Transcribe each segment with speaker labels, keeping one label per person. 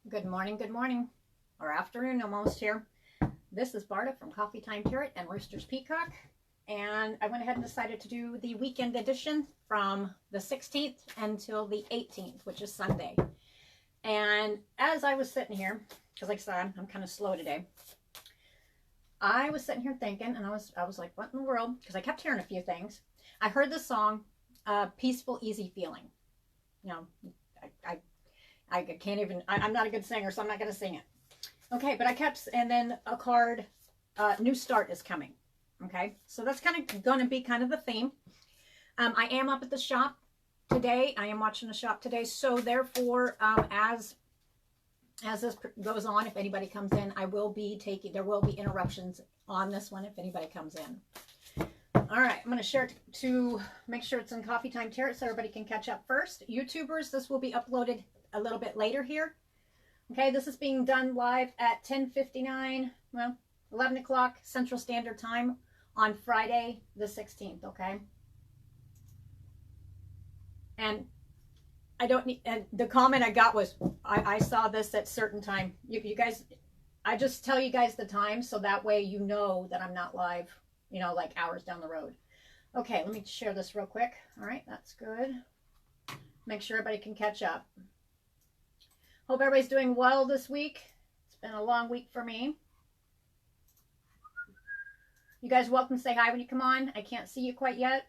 Speaker 1: Good morning, or afternoon almost here. This is Barda from Coffee Time Tarot and Roosters Peacock, and I went ahead and decided to do the weekend edition from the 16th until the 18th, which is Sunday. And as I was sitting here, because like I said, I'm kind of slow today, I was sitting here thinking, and I was like, what in the world? Because I kept hearing a few things. I heard this song, Peaceful, Easy Feeling. You know, I can't even, I'm not a good singer, so I'm not going to sing it. Okay, but I kept, and then a card, New Start is coming. Okay, so that's kind of going to be kind of the theme. I am up at the shop today. I am watching the shop today. So therefore, as this goes on, if anybody comes in, I will be taking, there will be interruptions on this one if anybody comes in. All right, I'm going to share it to make sure it's in Coffee Time Tarot so everybody can catch up first. YouTubers, this will be uploaded a little bit later here. Okay, this is being done live at 10:59, well, 11 o'clock Central Standard Time on Friday the 16th, okay? And I don't need, and the comment I got was, I saw this at certain time. You guys, I just tell you guys the time so that way you know that I'm not live, you know, like hours down the road. Okay, let me share this real quick. All right, that's good. Make sure everybody can catch up. Hope everybody's doing well this week. It's been a long week for me. You guys welcome to say hi when you come on. I can't see you quite yet.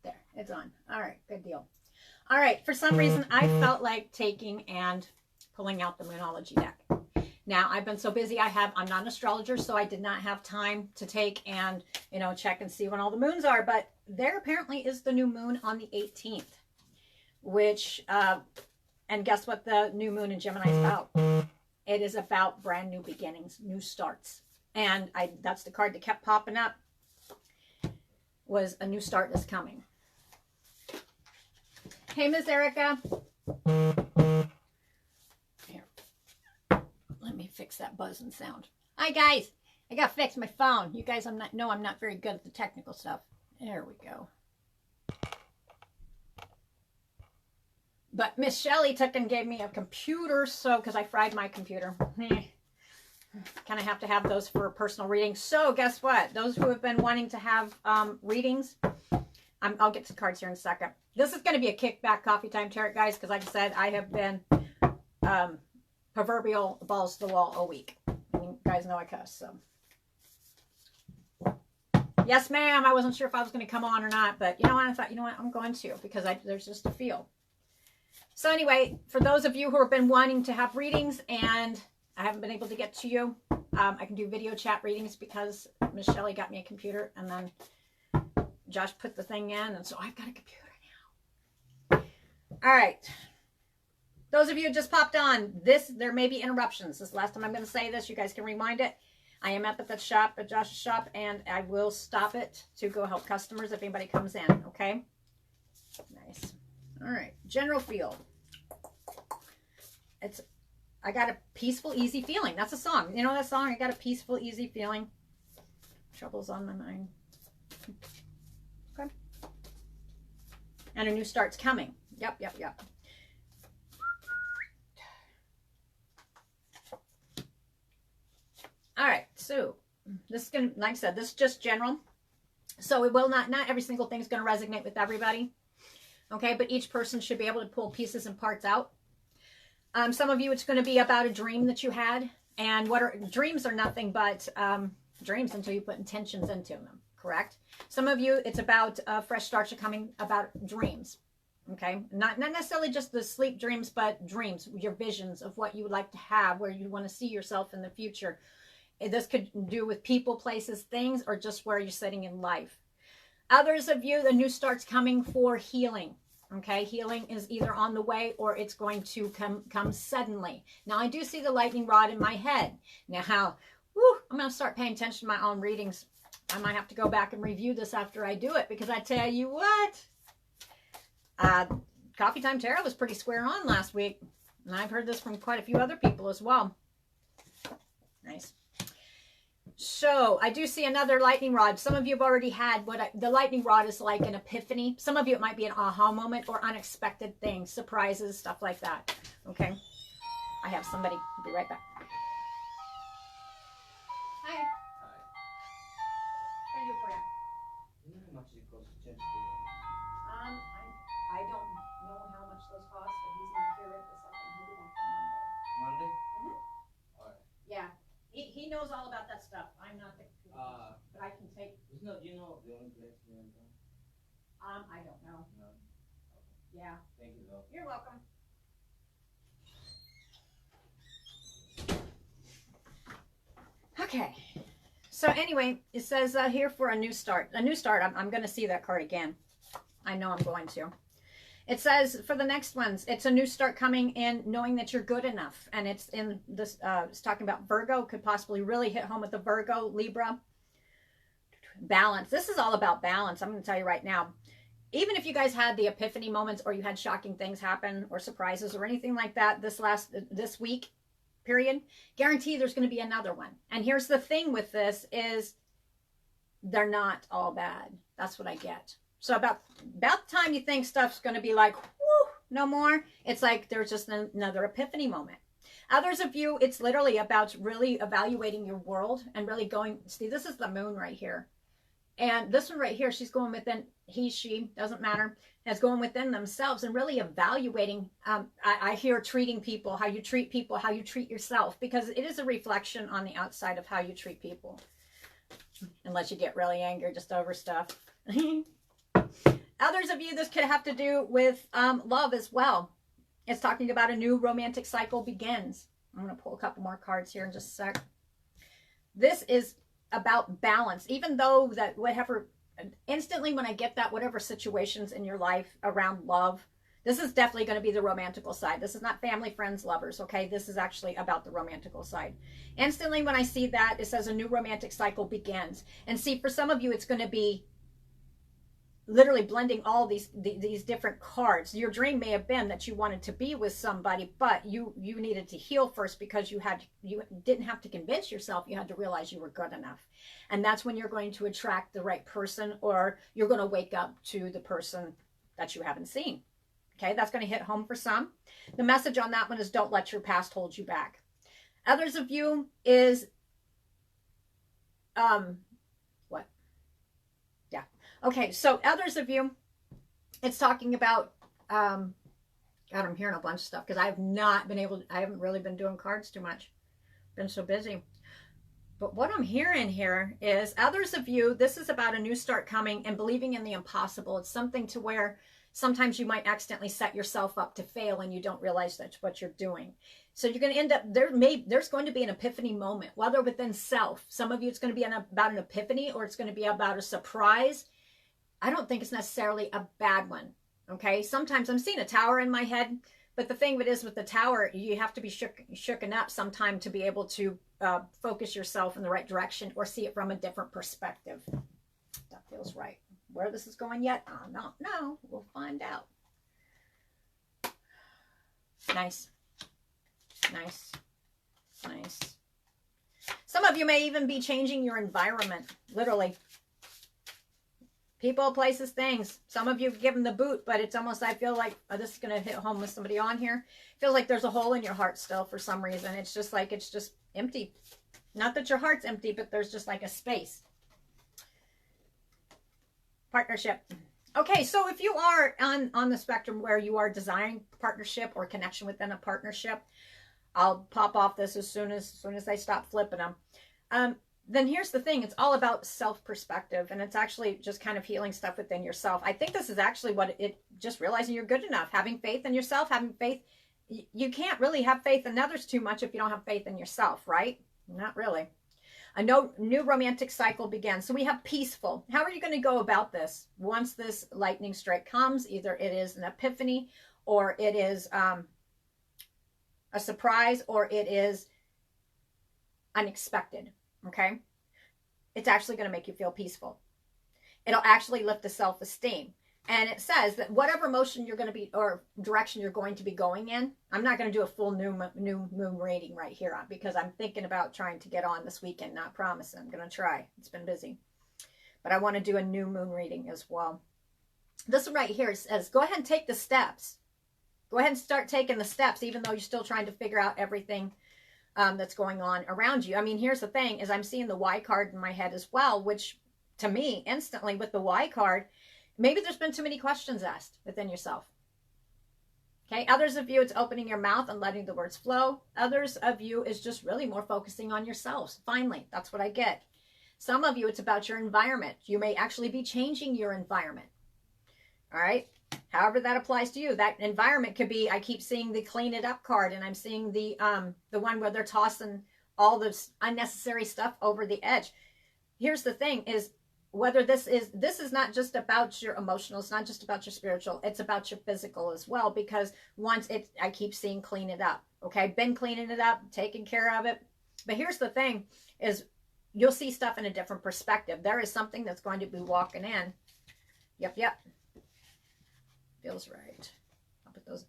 Speaker 1: There, it's on. All right, good deal. All right, for some reason, I felt like taking and pulling out the Moonology deck. Now, I've been so busy, I'm not an astrologer, so I did not have time to take and, you know, check and see when all the moons are. But there apparently is the new moon on the 18th, which, and guess what the new moon in Gemini is about? It is about brand new beginnings, new starts. And that's the card that kept popping up, was a new start is coming. Hey, Miss Erica. Let me fix that buzzing sound. Hi, guys. I got to fix my phone. You guys I'm not very good at the technical stuff. There we go. But Miss Shelley took and gave me a computer, so, because I fried my computer. Kind of have to have those for personal readings. So guess what? Those who have been wanting to have readings, I'll get to the cards here in a second. This is going to be a kickback Coffee Time Tarot, guys, because like I said, I have been proverbial balls to the wall all week. And you guys know I cuss, so. Yes, ma'am. I wasn't sure if I was going to come on or not, but you know what? I thought, you know what? I'm going to, because there's just a feel. So anyway, for those of you who have been wanting to have readings and I haven't been able to get to you, I can do video chat readings because Miss Shelley got me a computer and then Josh put the thing in, and so I've got a computer now. All right. Those of you who just popped on, there may be interruptions. This is the last time I'm going to say this. You guys can rewind it. I am up at the shop, at Josh's shop, and I will stop it to go help customers if anybody comes in, okay? Nice. All right. General feel. I got a peaceful, easy feeling. That's a song. You know that song? I got a peaceful, easy feeling. Troubles on my mind. Okay. And a new start's coming. Yep. All right, so this is going to, like I said, this is just general. So it will not every single thing is going to resonate with everybody. Okay, but each person should be able to pull pieces and parts out. Some of you, it's going to be about a dream that you had. And dreams are nothing but dreams until you put intentions into them, correct? Some of you, it's about fresh starts are coming about dreams. Okay, not necessarily just the sleep dreams, but dreams, your visions of what you would like to have, where you want to see yourself in the future. This could do with people, places, things, or just where you're sitting in life. Others of you, the new start's coming for healing. Okay, healing is either on the way or it's going to come suddenly. Now, I do see the lightning rod in my head. Now, I'm going to start paying attention to my own readings. I might have to go back and review this after I do it, because I tell you what, Coffee Time Tarot was pretty square on last week. And I've heard this from quite a few other people as well. Nice. So I do see another lightning rod. Some of you have already had the lightning rod is like an epiphany. Some of you, it might be an aha moment or unexpected things, surprises, stuff like that. Okay. I have somebody. I'll be right back. Hi. Hi. What can I do for you?
Speaker 2: You know how much it costs to change the
Speaker 1: I don't know how much those cost, but he's not here at the second. He'll be back on Monday.
Speaker 2: Monday?
Speaker 1: Mm-hmm.
Speaker 2: Alright.
Speaker 1: Yeah. He knows all about that stuff. I'm not the but I can take.
Speaker 2: It's not, you know, the only place here in town?
Speaker 1: I don't know.
Speaker 2: No. Okay.
Speaker 1: Yeah.
Speaker 2: Thank you, though.
Speaker 1: You're welcome. Okay. So anyway, it says here for a new start. A new start. I'm going to see that card again. I know I'm going to. It says for the next ones, it's a new start coming in, knowing that you're good enough. And it's in this, it's talking about Virgo, could possibly really hit home with the Virgo, Libra. Balance. This is all about balance. I'm going to tell you right now. Even if you guys had the epiphany moments or you had shocking things happen or surprises or anything like that this week period, guarantee there's going to be another one. And here's the thing with this is they're not all bad. That's what I get. So about the time you think stuff's going to be like, whoo, no more, it's like there's just another epiphany moment. Others of you, it's literally about really evaluating your world and really going, see, this is the moon right here. And this one right here, she's going within, he, she, doesn't matter, is going within themselves and really evaluating, I hear treating people, how you treat people, how you treat yourself, because it is a reflection on the outside of how you treat people. Unless you get really angry just over stuff. Others of you, this could have to do with love as well. It's talking about a new romantic cycle begins. I'm going to pull a couple more cards here in just a sec. This is about balance. Even though that whatever, instantly when I get that, whatever situations in your life around love, this is definitely going to be the romantical side. This is not family, friends, lovers, okay? This is actually about the romantical side. Instantly when I see that, it says a new romantic cycle begins. And see, for some of you, it's going to be literally blending all these different cards. Your dream may have been that you wanted to be with somebody, but you needed to heal first because you didn't have to convince yourself. You had to realize you were good enough. And that's when you're going to attract the right person, or you're going to wake up to the person that you haven't seen. Okay, that's going to hit home for some. The message on that one is don't let your past hold you back. Others of you is what? Yeah. Okay, so others of you, it's talking about God, I'm hearing a bunch of stuff because I haven't really been doing cards too much. Been so busy. But what I'm hearing here is others of you, this is about a new start coming and believing in the impossible. It's something to where sometimes you might accidentally set yourself up to fail and you don't realize that's what you're doing. So you're going to end up, there's going to be an epiphany moment, whether within self. Some of you, it's going to be about an epiphany, or it's going to be about a surprise. I don't think it's necessarily a bad one. Okay. Sometimes I'm seeing a tower in my head, but the thing of it is with the tower, you have to be shooken up sometime to be able to focus yourself in the right direction or see it from a different perspective. That feels right. Where this is going yet? I don't know. We'll find out. Nice. Nice. Nice. Some of you may even be changing your environment, literally. People, places, things. Some of you have given the boot, but it's almost, I feel like, this is going to hit home with somebody on here. Feels like there's a hole in your heart still for some reason. It's just like, it's just empty. Not that your heart's empty, but there's just like a space. Partnership. Okay, so if you are on the spectrum where you are desiring partnership or connection within a partnership, I'll pop off this as soon as I stop flipping them. Then here's the thing. It's all about self-perspective, and it's actually just kind of healing stuff within yourself. I think this is actually what just realizing you're good enough, having faith in yourself, having faith. You can't really have faith in others too much if you don't have faith in yourself, right? Not really. A new romantic cycle begins. So we have peaceful. How are you going to go about this? Once this lightning strike comes, either it is an epiphany, or it is a surprise, or it is unexpected. Okay? It's actually going to make you feel peaceful. It'll actually lift the self-esteem. And it says that whatever motion you're going to be, or direction you're going to be going in, I'm not going to do a full new moon reading right here because I'm thinking about trying to get on this weekend, not promising. I'm going to try. It's been busy. But I want to do a new moon reading as well. This one right here says, go ahead and take the steps. Go ahead and start taking the steps, even though you're still trying to figure out everything that's going on around you. I mean, here's the thing, is I'm seeing the Y card in my head as well, which to me, instantly with the Y card, maybe there's been too many questions asked within yourself. Okay, others of you, it's opening your mouth and letting the words flow. Others of you is just really more focusing on yourselves. Finally, that's what I get. Some of you, it's about your environment. You may actually be changing your environment. All right, however that applies to you. That environment could be, I keep seeing the clean it up card, and I'm seeing the one where they're tossing all this unnecessary stuff over the edge. Here's the thing is, whether this is not just about your emotional, it's not just about your spiritual, it's about your physical as well, because once I keep seeing clean it up. Okay, been cleaning it up, taking care of it. But here's the thing is, you'll see stuff in a different perspective. There is something that's going to be walking in. Yep. Feels right. I'll put those.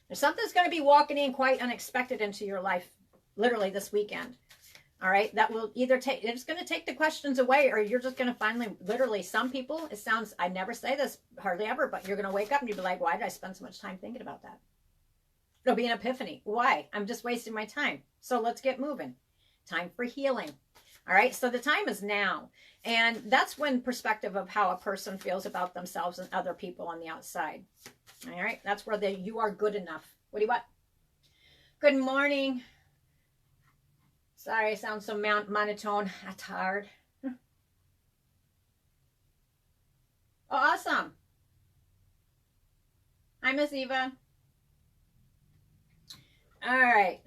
Speaker 1: There's something that's going to be walking in quite unexpected into your life, literally this weekend. All right, that will either it's going to take the questions away, or you're just going to finally, literally, some people, it sounds, I never say this hardly ever, but you're going to wake up and you'll be like, why did I spend so much time thinking about that? It'll be an epiphany. Why? I'm just wasting my time. So let's get moving. Time for healing. All right, so the time is now. And that's when perspective of how a person feels about themselves and other people on the outside. All right, that's where you are good enough. What do you want? Good morning. Sorry, I sound so monotone. I'm tired. Oh, awesome. Hi, Miss Eva. All right.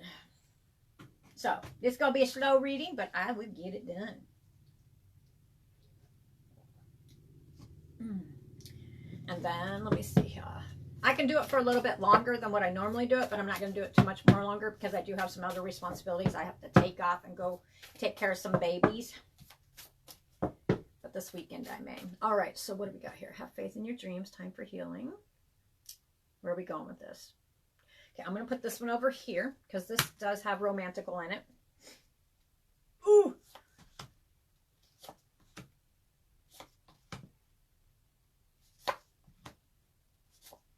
Speaker 1: So, it's going to be a slow reading, but I will get it done. And then, let me see here. I can do it for a little bit longer than what I normally do it, but I'm not going to do it too much more longer because I do have some other responsibilities. I have to take off and go take care of some babies. But this weekend I may. All right, so what do we got here? Have faith in your dreams. Time for healing. Where are we going with this? Okay, I'm going to put this one over here because this does have romantical in it. Ooh!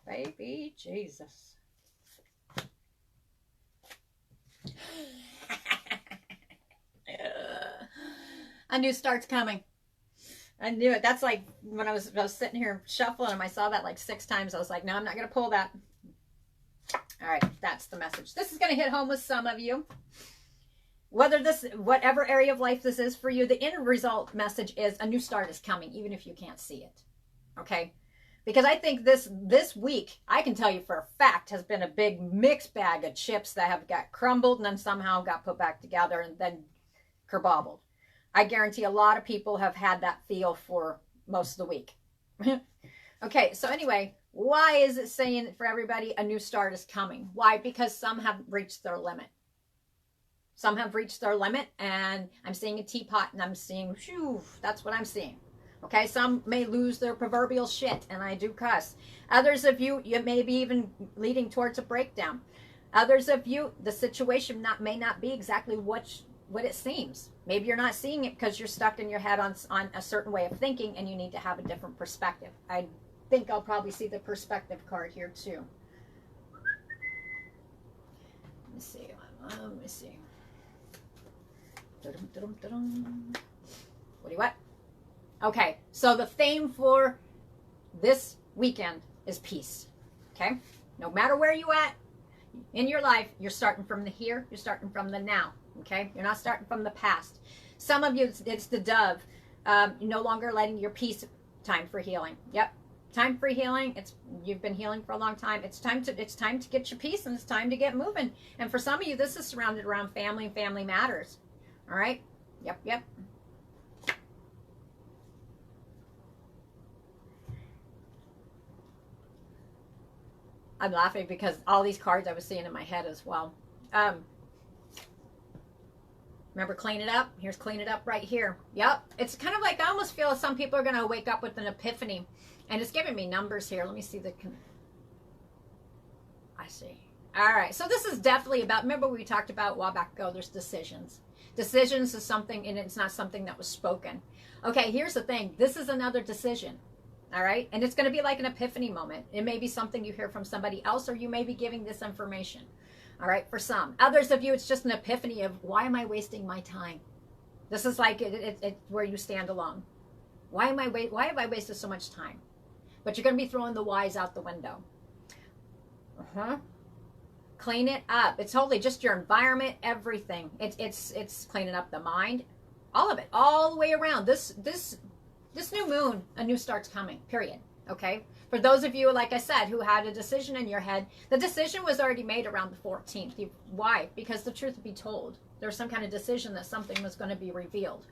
Speaker 1: Baby Jesus. A new start's coming. I knew it. That's like when I was sitting here shuffling and I saw that like 6 times. I was like, no, I'm not going to pull that. All right, that's the message. This is going to hit home with some of you. Whatever area of life this is for you, the end result message is a new start is coming, even if you can't see it. Okay? Because I think this week, I can tell you for a fact, has been a big mixed bag of chips that have got crumbled and then somehow got put back together and then kerbobbled. I guarantee a lot of people have had that feel for most of the week. Okay, so anyway, why is it saying for everybody a new start is coming? Why? Because some have reached their limit. Some have reached their limit, and I'm seeing a teapot, and I'm seeing, whew, that's what I'm seeing. Okay, some may lose their proverbial shit, and I do cuss. Others of you may be even leading towards a breakdown. Others of you, the situation may not be exactly what it seems. Maybe you're not seeing it because you're stuck in your head on a certain way of thinking, and you need to have a different perspective. I think I'll probably see the perspective card here too. Let me see. Let me see. What do you want? Okay, so the theme for this weekend is peace. Okay? No matter where you at in your life, you're starting from the here, you're starting from the now. Okay? You're not starting from the past. Some of you, it's the dove. You're no longer letting your peace. Time for healing. Yep. Time for healing. You've been healing for a long time. It's time to get your peace, and it's time to get moving. And for some of you, this is surrounded around family and family matters. All right? Yep. I'm laughing because all these cards I was seeing in my head as well. Remember, clean it up? Here's clean it up right here. Yep. It's kind of like, I almost feel some people are going to wake up with an epiphany. And it's giving me numbers here. Let me see the... I see. All right. So this is definitely about... Remember we talked about a while back ago, there's decisions. Decisions is something, and it's not something that was spoken. Okay, here's the thing. This is another decision. All right? And it's going to be like an epiphany moment. It may be something you hear from somebody else, or you may be giving this information. All right, for some. Others of you, it's just an epiphany of, why am I wasting my time? This is like it's where you stand alone. Why have I wasted so much time? But you're going to be throwing the whys out the window. Clean it up. It's totally just your environment, everything. It's cleaning up the mind, all of it, all the way around. This new moon, a new start's coming, period. Okay? For those of you, like I said, who had a decision in your head, the decision was already made around the 14th. Why? Because the truth would be told. There's some kind of decision that something was going to be revealed.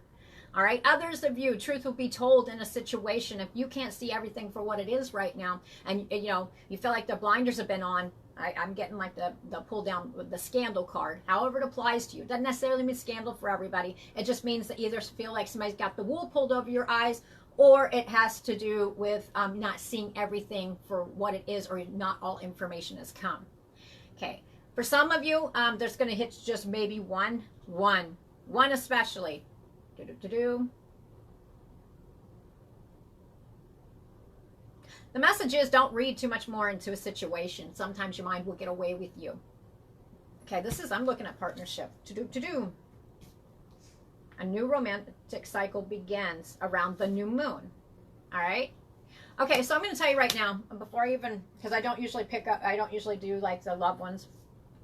Speaker 1: All right? Others of you, truth will be told in a situation. If you can't see everything for what it is right now, and you feel like the blinders have been on, I'm getting like the pull down with the scandal card. However it applies to you. Doesn't necessarily mean scandal for everybody. It just means that either feel like somebody's got the wool pulled over your eyes, or it has to do with not seeing everything for what it is, or not all information has come. Okay. For some of you, there's going to hit just maybe one especially. The message is, don't read too much more into a situation. Sometimes your mind will get away with you. Okay, I'm looking at partnership. A new romantic cycle begins around the new moon. All right? Okay, so I'm going to tell you right now, before I even, because I don't usually do like the loved ones.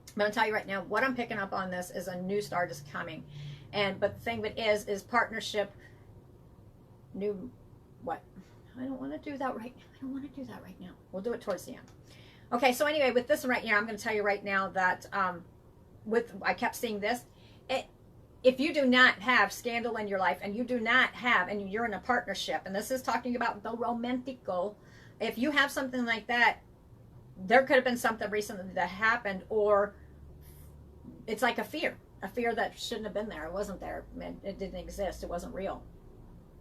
Speaker 1: I'm going to tell you right now, what I'm picking up on this is a new start is coming. But the thing that is partnership, what? I don't want to do that right now. I don't want to do that right now. We'll do it towards the end. Okay, so anyway, with this right here, I'm going to tell you right now that I kept seeing this. If you do not have scandal in your life, and you do not have, and you're in a partnership, and this is talking about the romantic goal, if you have something like that, there could have been something recently that happened, or it's like a fear that shouldn't have been there. It wasn't there. It didn't exist. It wasn't real.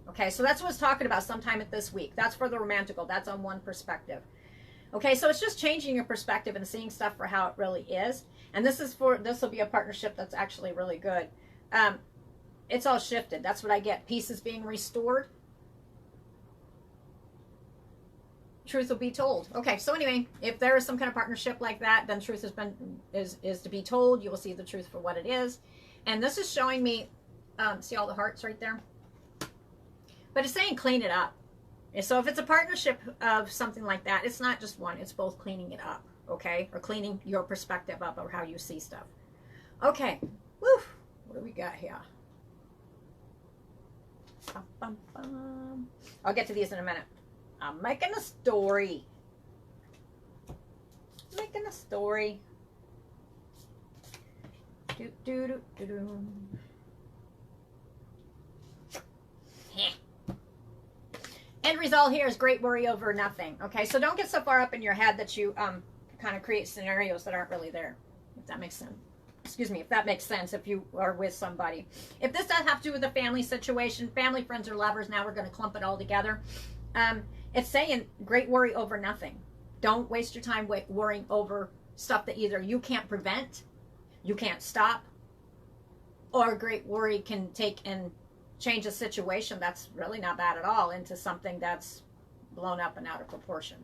Speaker 1: Okay, so that's what it's talking about sometime at this week. That's for the romantical. That's on one perspective. Okay, so it's just changing your perspective and seeing stuff for how it really is. And this will be a partnership that's actually really good. It's all shifted. That's what I get. Pieces being restored. Truth will be told. Okay, so anyway, if there is some kind of partnership like that, then truth is to be told. You will see the truth for what it is. And this is showing me, see all the hearts right there? But it's saying clean it up. So if it's a partnership of something like that, it's not just one. It's both cleaning it up, okay? Or cleaning your perspective up or how you see stuff. Okay. Woo. What do we got here? Bum, bum, bum. I'll get to these in a minute. I'm making a story. Making a story. Do, do, do, do, do. End result here is great worry over nothing. Okay, so don't get so far up in your head that you kind of create scenarios that aren't really there. If that makes sense. Excuse me, if that makes sense, if you are with somebody. If this does have to do with a family situation, family, friends, or lovers, now we're going to clump it all together. It's saying great worry over nothing. Don't waste your time worrying over stuff that either you can't prevent, you can't stop, or great worry can take and change a situation that's really not bad at all into something that's blown up and out of proportion.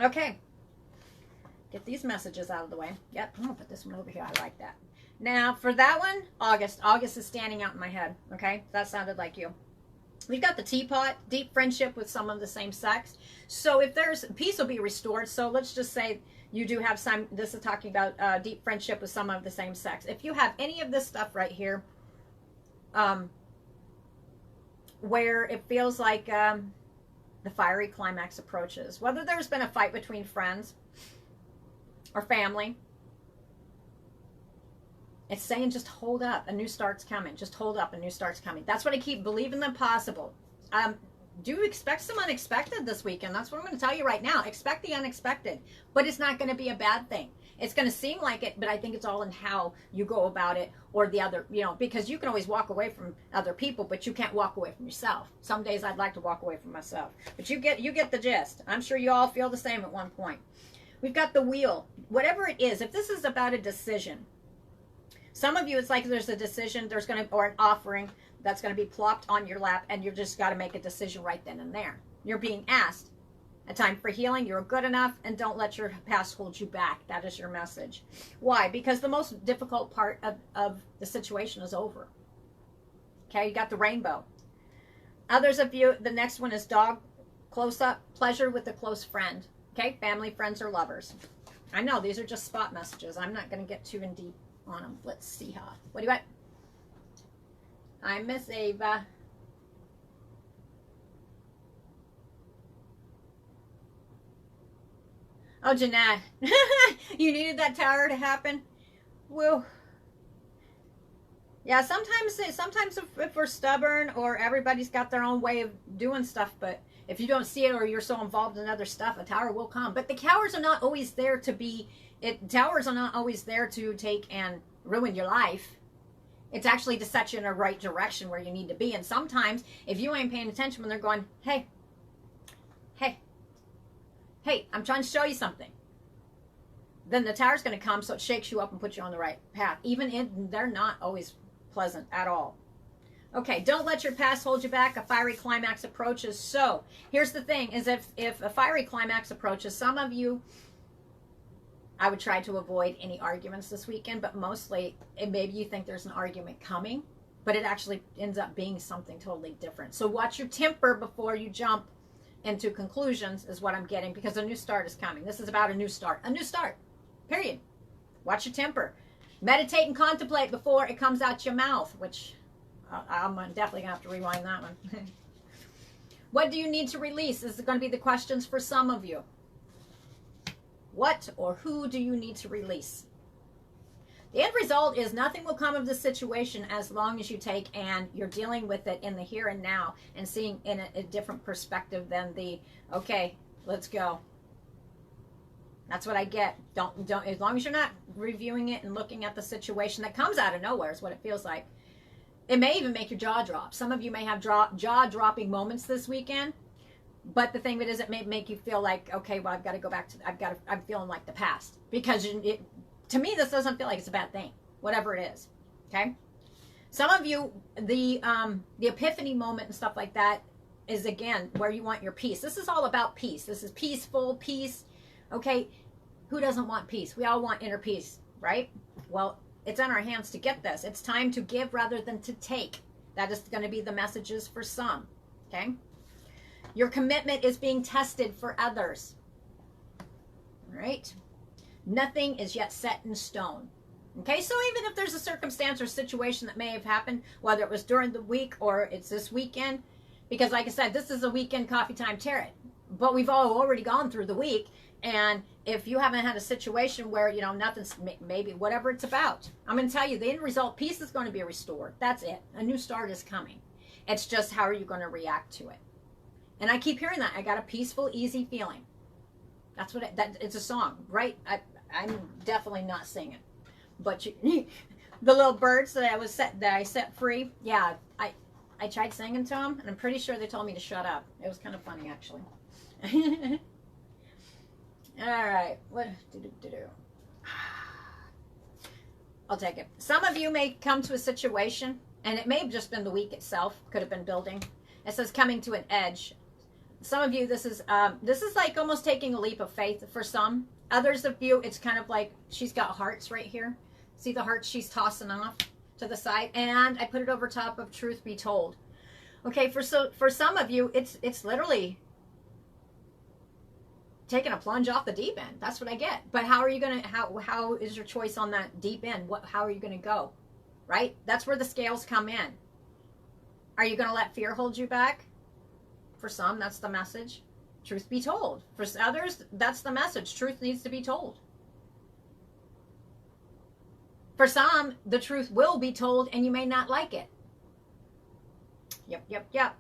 Speaker 1: Okay. Get these messages out of the way. Yep, I'm going to put this one over here. I like that. Now, for that one, August. August is standing out in my head. Okay? That sounded like you. We've got the teapot, deep friendship with someone of the same sex. So if there's, peace will be restored. So let's just say you do have some, this is talking about deep friendship with someone of the same sex. If you have any of this stuff right here, where it feels like the fiery climax approaches, whether there's been a fight between friends or family, it's saying just hold up, a new start's coming. Just hold up, a new start's coming. That's what I keep believing the possible. do expect some unexpected this weekend. That's what I'm going to tell you right now. Expect the unexpected, but it's not going to be a bad thing. It's going to seem like it, but I think it's all in how you go about it, or the other, because you can always walk away from other people, but you can't walk away from yourself. Some days I'd like to walk away from myself, but you get the gist. I'm sure you all feel the same at one point. We've got the wheel. Whatever it is, if this is about a decision, some of you, it's like there's a decision, or an offering that's going to be plopped on your lap, and you've just got to make a decision right then and there. You're being asked a time for healing. You're good enough, and don't let your past hold you back. That is your message. Why? Because the most difficult part of the situation is over. Okay, you got the rainbow. Others of you, the next one is dog close-up, pleasure with a close friend. Okay, family, friends, or lovers. I know, these are just spot messages. I'm not going to get too in deep on them. Let's see how. What do you got? Hi, Miss Ava. Oh, Jeanette. You needed that tower to happen? Well, yeah, sometimes if we're stubborn, or everybody's got their own way of doing stuff, but if you don't see it, or you're so involved in other stuff, a tower will come. But the towers are not always there to be, towers are not always there to take and ruin your life. It's actually to set you in a right direction where you need to be. And sometimes, if you ain't paying attention when they're going, hey, I'm trying to show you something, then the tower's going to come, so it shakes you up and puts you on the right path. They're not always pleasant at all. Okay, don't let your past hold you back. A fiery climax approaches. So here's the thing, is if a fiery climax approaches, some of you, I would try to avoid any arguments this weekend, but mostly maybe you think there's an argument coming, but it actually ends up being something totally different. So watch your temper before you jump into conclusions, is what I'm getting, because a new start is coming. This is about a new start. A new start, period. Watch your temper. Meditate and contemplate before it comes out your mouth, which I'm definitely going to have to rewind that one. What do you need to release? This is going to be the questions for some of you. What or who do you need to release? The end result is nothing will come of the situation as long as you take and you're dealing with it in the here and now, and seeing in a different perspective than the, okay, let's go. That's what I get. Don't, as long as you're not reviewing it and looking at the situation that comes out of nowhere, is what it feels like. It may even make your jaw drop. Some of you may have jaw-dropping moments this weekend, but the thing of it is, it may make you feel like, okay, well, I've got to go back to, I'm feeling like the past. Because to me, this doesn't feel like it's a bad thing, whatever it is, okay? Some of you, the epiphany moment and stuff like that is, again, where you want your peace. This is all about peace. This is peaceful peace, okay? Who doesn't want peace? We all want inner peace, right? Well, it's on our hands to get this. It's time to give rather than to take. That is going to be the messages for some, okay? Your commitment is being tested for others, all right? Nothing is yet set in stone, okay? So even if there's a circumstance or situation that may have happened, whether it was during the week or it's this weekend, because like I said, this is a weekend coffee time tarot, but we've all already gone through the week. And if you haven't had a situation where, nothing's, maybe whatever it's about, I'm going to tell you, the end result, peace is going to be restored. That's it. A new start is coming. It's just, how are you going to react to it? And I keep hearing that. I got a peaceful, easy feeling. That's what it's a song, right? I'm definitely not singing. But the little birds that I set free, yeah, I tried singing to them, and I'm pretty sure they told me to shut up. It was kind of funny, actually. All right, what do? I'll take it. Some of you may come to a situation, and it may have just been the week itself. Could have been building. It says coming to an edge. Some of you, this is like almost taking a leap of faith for some. Others of you, it's kind of like she's got hearts right here. See the hearts she's tossing off to the side, and I put it over top of truth be told. Okay, for some of you, it's literally taking a plunge off the deep end. That's what I get. But how are you gonna? How is your choice on that deep end? How are you gonna go? Right? That's where the scales come in. Are you gonna let fear hold you back? For some, that's the message. Truth be told. For others, that's the message. Truth needs to be told. For some, the truth will be told, and you may not like it. Yep.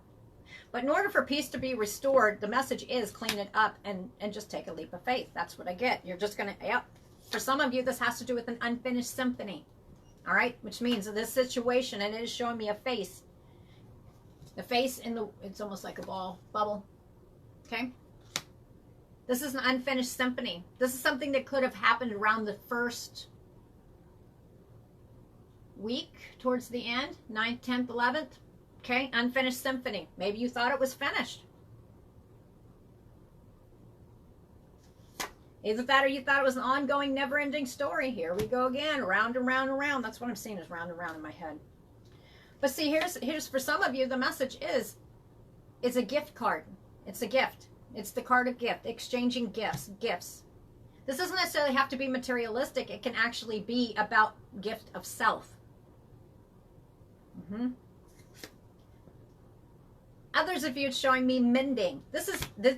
Speaker 1: But in order for peace to be restored, the message is clean it up and just take a leap of faith. That's what I get. You're just going to, yep. For some of you, this has to do with an unfinished symphony. All right? Which means in this situation, and it is showing me a face. The face in the, it's almost like a bubble. Okay? This is an unfinished symphony. This is something that could have happened around the first week, towards the end, 9th, 10th, 11th. Okay, unfinished symphony. Maybe you thought it was finished. Either that or you thought it was an ongoing, never-ending story. Here we go again, round and round and round. That's what I'm seeing is round and round in my head. But see, here's for some of you, the message is, it's a gift card. It's a gift. It's the card of gift, exchanging gifts. This doesn't necessarily have to be materialistic. It can actually be about gift of self. Others of you, it's showing me mending.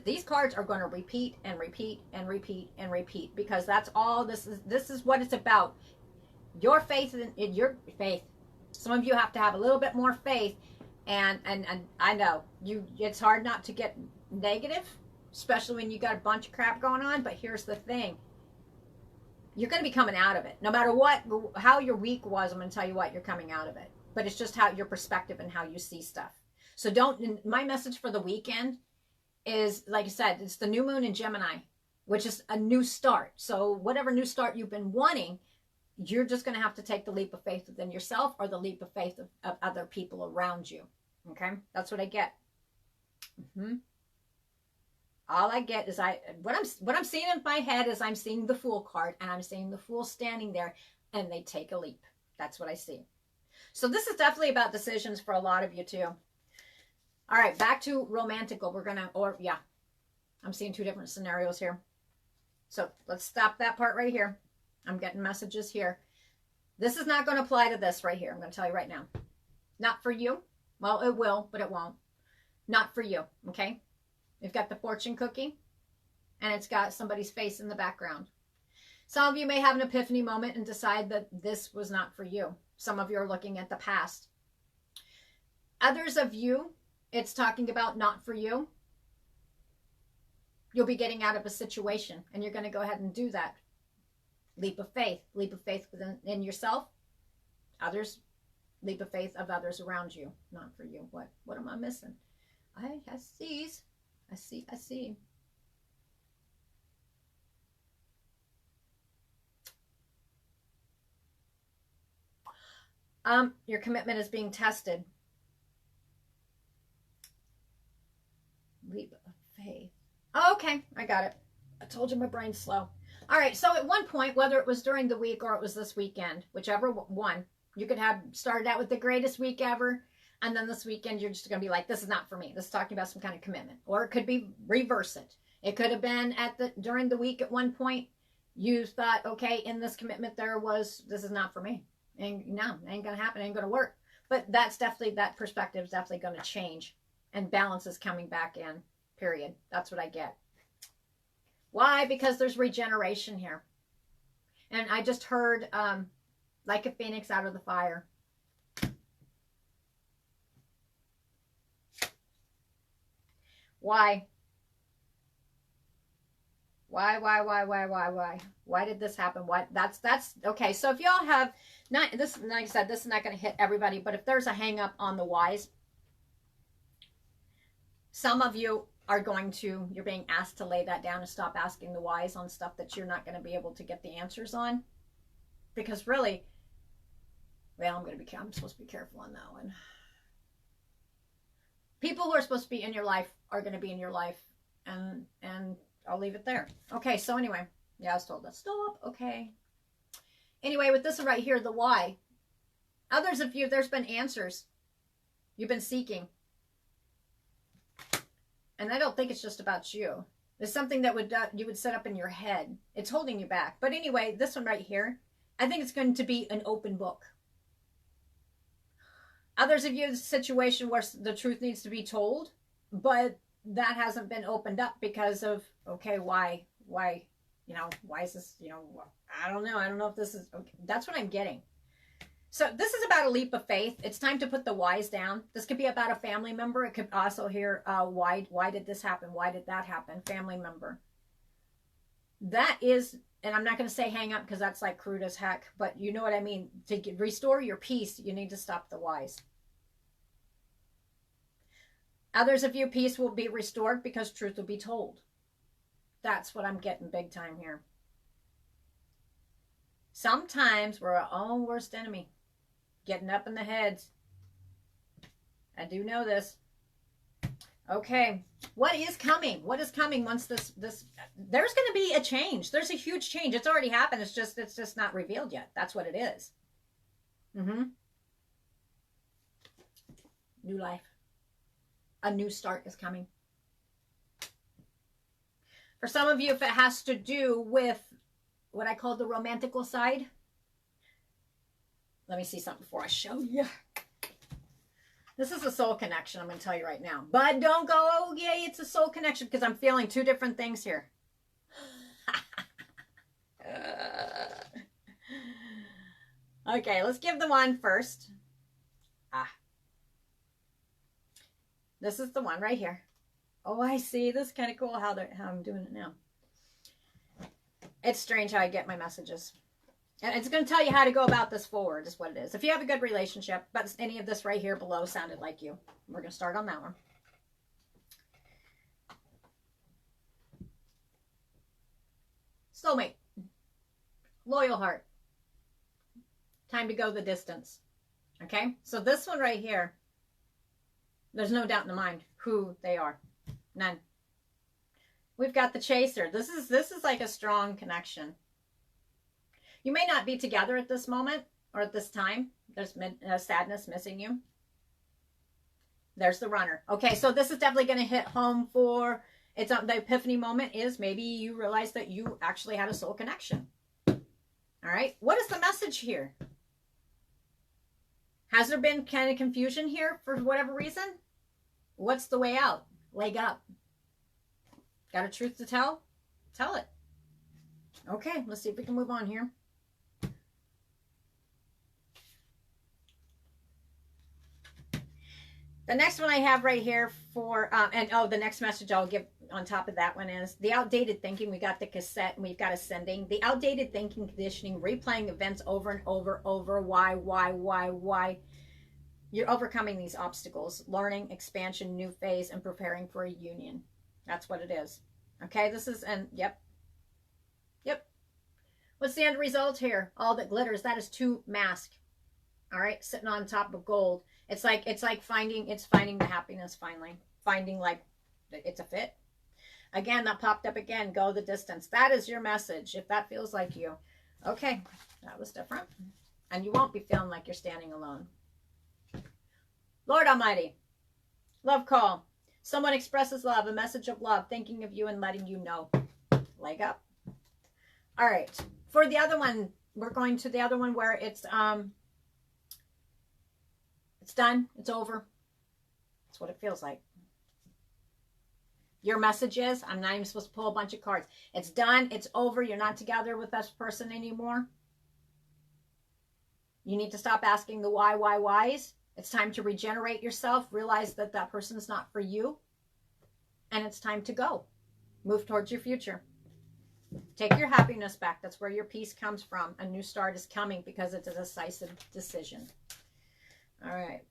Speaker 1: These cards are going to repeat and repeat and repeat and repeat, because that's all this is what it's about. Your faith in your faith. Some of you have to have a little bit more faith, and I know it's hard not to get negative, especially when you got a bunch of crap going on. But here's the thing. You're going to be coming out of it. No matter how your week was, I'm going to tell you what, you're coming out of it. But it's just how your perspective and how you see stuff. So my message for the weekend is, like I said, it's the new moon in Gemini, which is a new start. So whatever new start you've been wanting, you're just going to have to take the leap of faith within yourself, or the leap of faith of other people around you. Okay? That's what I get. All I get is what I'm seeing in my head is I'm seeing the Fool card, and I'm seeing the Fool standing there, and they take a leap. That's what I see. So this is definitely about decisions for a lot of you too. All right, back to romantical. I'm seeing two different scenarios here. So let's stop that part right here. I'm getting messages here. This is not going to apply to this right here. I'm going to tell you right now. Not for you. Well, it will, but it won't. Not for you, okay? You've got the fortune cookie, and it's got somebody's face in the background. Some of you may have an epiphany moment and decide that this was not for you. Some of you are looking at the past. Others of you, it's talking about not for you. You'll be getting out of a situation, and you're going to go ahead and do that. Leap of faith within yourself. Others, leap of faith of others around you. Not for you. What am I missing? I see. Your commitment is being tested. Leap of faith. Oh, okay, I got it. I told you my brain's slow. All right, so at one point, whether it was during the week or it was this weekend, whichever one, you could have started out with the greatest week ever, and then this weekend you're just going to be like, this is not for me. This is talking about some kind of commitment. Or it could be reverse it. It could have been during the week at one point, you thought, okay, in this commitment this is not for me. And no, it ain't going to happen. It ain't going to work. But that perspective is definitely going to change. And balance is coming back in, period. That's what I get. Why? Because there's regeneration here. And I just heard, like a phoenix out of the fire. Why? Why did this happen? That's okay. So if y'all have not this, like I said, this is not going to hit everybody, but if there's a hang up on the whys, some of you you're being asked to lay that down and stop asking the whys on stuff that you're not going to be able to get the answers on. Because really, well, I'm supposed to be careful on that one. People who are supposed to be in your life are going to be in your life, and I'll leave it there. Okay, so anyway, yeah, I was told to stop. Okay. Anyway, with this right here, the why. Others of you, there's been answers you've been seeking. And I don't think it's just about you. It's something that you would set up in your head. It's holding you back. But anyway, this one right here, I think it's going to be an open book. Others of you, the situation where the truth needs to be told, but that hasn't been opened up because of, okay, why, why is this, I don't know. I don't know if this is, okay. That's what I'm getting. So this is about a leap of faith. It's time to put the whys down. This could be about a family member. It could also hear why did this happen? Why did that happen? Family member. That is, and I'm not going to say hang up because that's like crude as heck, but you know what I mean. To restore your peace, you need to stop the whys. Others of you, peace will be restored because truth will be told. That's what I'm getting big time here. Sometimes we're our own worst enemy. Getting up in the heads. I do know this. Okay. What is coming? What is coming once this there's going to be a change. There's a huge change. It's already happened. It's just not revealed yet. That's what it is. New life. A new start is coming. For some of you, if it has to do with what I call the romantical side. Let me see something before I show you. This is a soul connection, I'm going to tell you right now. But don't go, oh, yay, it's a soul connection, because I'm feeling two different things here. Okay, let's give the one first. This is the one right here. Oh, I see. This is kind of cool how I'm doing it now. It's strange how I get my messages. And it's going to tell you how to go about this forward is what it is. If you have a good relationship, but any of this right here below sounded like you. We're going to start on that one. Soulmate. Loyal heart. Time to go the distance. Okay? So this one right here, there's no doubt in the mind who they are. None. We've got the chaser. This is like a strong connection. You may not be together at this moment or at this time. There's sadness missing you. There's the runner. Okay, so this is definitely going to hit home for, it's the epiphany moment is maybe you realize that you actually had a soul connection. All right, what is the message here? Has there been kind of confusion here for whatever reason? What's the way out? Leg up. Got a truth to tell? Tell it. Okay, let's see if we can move on here. The next one I have right here for, the next message I'll give on top of that one is the outdated thinking. We got the cassette and we've got ascending. The outdated thinking, conditioning, replaying events over and over. Why? You're overcoming these obstacles, learning, expansion, new phase, and preparing for a union. That's what it is. Okay, this is, and yep. What's the end result here? All that glitters, that is two mask. All right, sitting on top of gold. It's like finding the happiness finally. Finding like it's a fit. Again, that popped up again. Go the distance. That is your message. If that feels like you. Okay, that was different. And you won't be feeling like you're standing alone. Lord Almighty, love call. Someone expresses love, a message of love, thinking of you and letting you know. Leg up. All right. For the other one, we're going to the other one where it's done. It's over. That's what it feels like. Your message is, I'm not even supposed to pull a bunch of cards. It's done. It's over. You're not together with this person anymore. You need to stop asking the whys. It's time to regenerate yourself. Realize that that person is not for you. And it's time to go. Move towards your future. Take your happiness back. That's where your peace comes from. A new start is coming because it's a decisive decision. All right.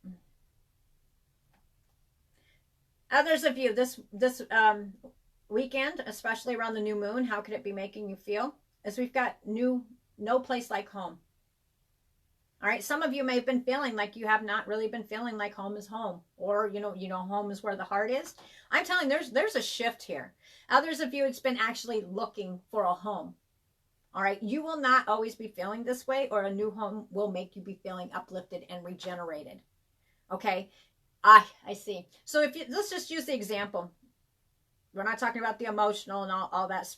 Speaker 1: Others of you, this weekend, especially around the new moon, how could it be making you feel? As we've got no place like home. All right, some of you may have been feeling like you have not really been feeling like home is home, or you know home is where the heart is. I'm telling you, there's a shift here. Others of you, it's been actually looking for a home. All right, you will not always be feeling this way, or a new home will make you be feeling uplifted and regenerated. Okay, I see. So let's just use the example. We're not talking about the emotional and all that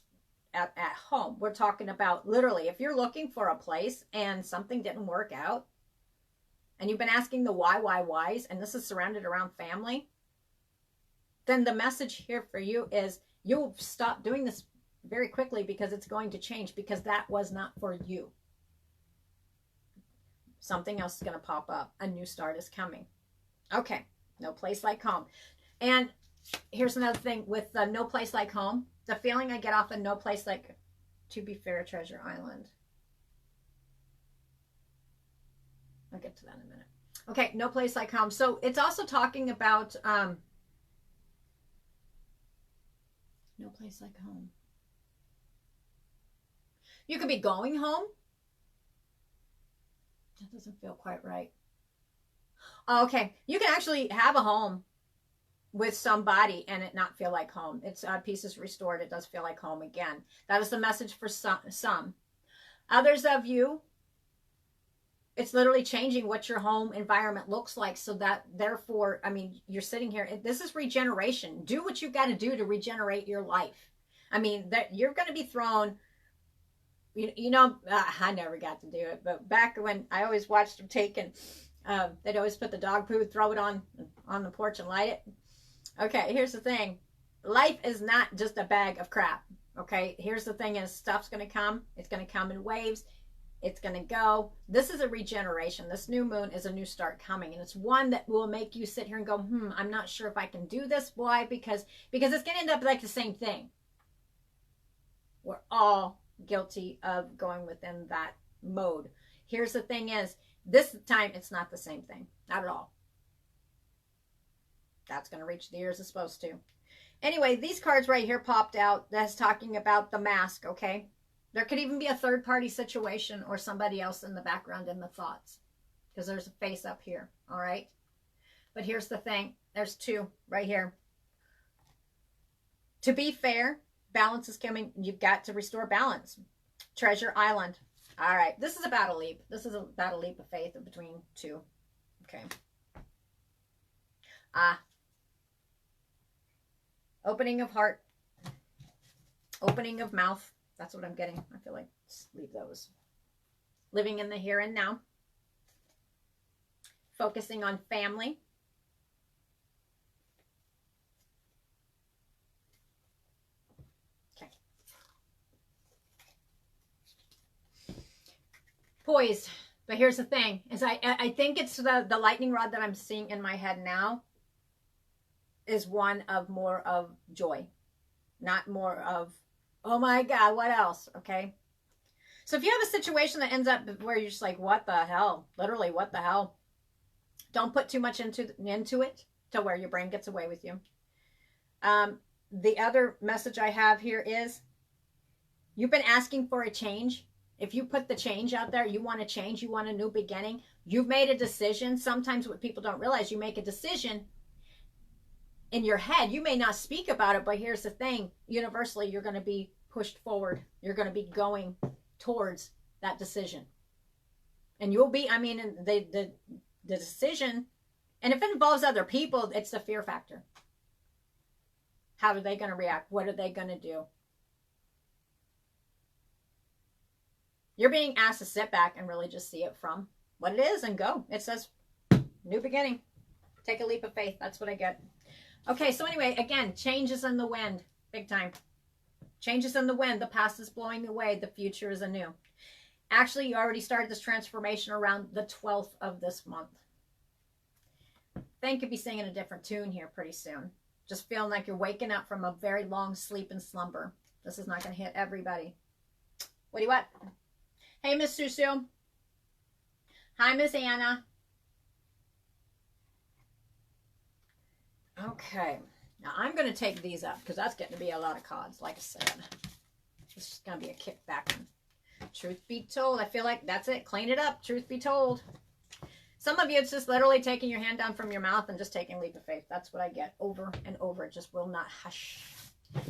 Speaker 1: at home. We're talking about literally, if you're looking for a place and something didn't work out, and you've been asking the whys, and this is surrounded around family, then the message here for you is you'll stop doing this very quickly because it's going to change, because that was not for you. Something else is going to pop up. A new start is coming. Okay. No place like home. And here's another thing with no place like home. The feeling I get off of no place like, to be fair, Treasure Island. I'll get to that in a minute. Okay, no place like home. So it's also talking about no place like home. You could be going home. That doesn't feel quite right. Okay, you can actually have a home with somebody and it not feel like home. It's pieces restored. It does feel like home again. That is the message for some. Others of you, it's literally changing what your home environment looks like, so that therefore, I mean, you're sitting here. This is regeneration. Do what you've got to do to regenerate your life. I mean, that you're going to be thrown. You know, I never got to do it, but back when I always watched them taking, they'd always put the dog poo, throw it on the porch and light it. Okay, here's the thing. Life is not just a bag of crap. Okay, here's the thing is stuff's going to come. It's going to come in waves. It's going to go. This is a regeneration. This new moon is a new start coming. And it's one that will make you sit here and go, I'm not sure if I can do this. Why? Because it's going to end up like the same thing. We're all guilty of going within that mode. Here's the thing is, this time it's not the same thing. Not at all. That's going to reach the ears it's supposed to. Anyway, these cards right here popped out. That's talking about the mask, okay? There could even be a third-party situation or somebody else in the background in the thoughts. Because there's a face up here, all right? But here's the thing. There's two right here. To be fair, balance is coming. You've got to restore balance. Treasure Island. All right. This is about a leap. This is about a leap of faith between two. Okay. Opening of heart. Opening of mouth. That's what I'm getting. I feel like just leave those. Living in the here and now. Focusing on family. Okay. Poised. But here's the thing. Is I think it's the lightning rod that I'm seeing in my head now is one of more of joy. Not more of, oh my God, what else? Okay. So if you have a situation that ends up where you're just like, what the hell? Literally, what the hell? Don't put too much into it to where your brain gets away with you. The other message I have here is you've been asking for a change. If you put the change out there, you want to change, you want a new beginning, you've made a decision. Sometimes what people don't realize, you make a decision in your head. You may not speak about it, but here's the thing. Universally, you're going to be pushed forward. You're going to be going towards that decision. And you'll be, I mean, the decision, and if it involves other people, it's the fear factor. How are they going to react? What are they going to do? You're being asked to sit back and really just see it from what it is and go. It says, new beginning. Take a leap of faith. That's what I get. Okay, so anyway, again, changes in the wind. Big time. Changes in the wind. The past is blowing away. The future is anew. Actually, you already started this transformation around the 12th of this month. Think you'll be singing a different tune here pretty soon. Just feeling like you're waking up from a very long sleep and slumber. This is not going to hit everybody. What do you want? Hey, Miss Susu. Hi, Miss Anna. Okay. Now, I'm going to take these up because that's getting to be a lot of cards, like I said. This is going to be a kickback one. Truth be told, I feel like that's it. Clean it up. Truth be told. Some of you, it's just literally taking your hand down from your mouth and just taking a leap of faith. That's what I get over and over. It just will not hush.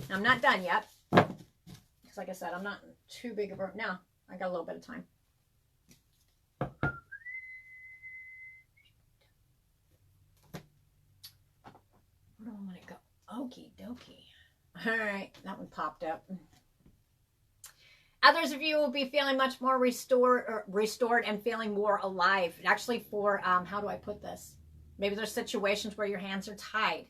Speaker 1: Now, I'm not done yet. Because like I said, I'm not too big of a... No, I got a little bit of time. Where do I want to go? Okie dokie. All right, that one popped up. Others of you will be feeling much more restored and feeling more alive. Actually, for, how do I put this? Maybe there's situations where your hands are tied.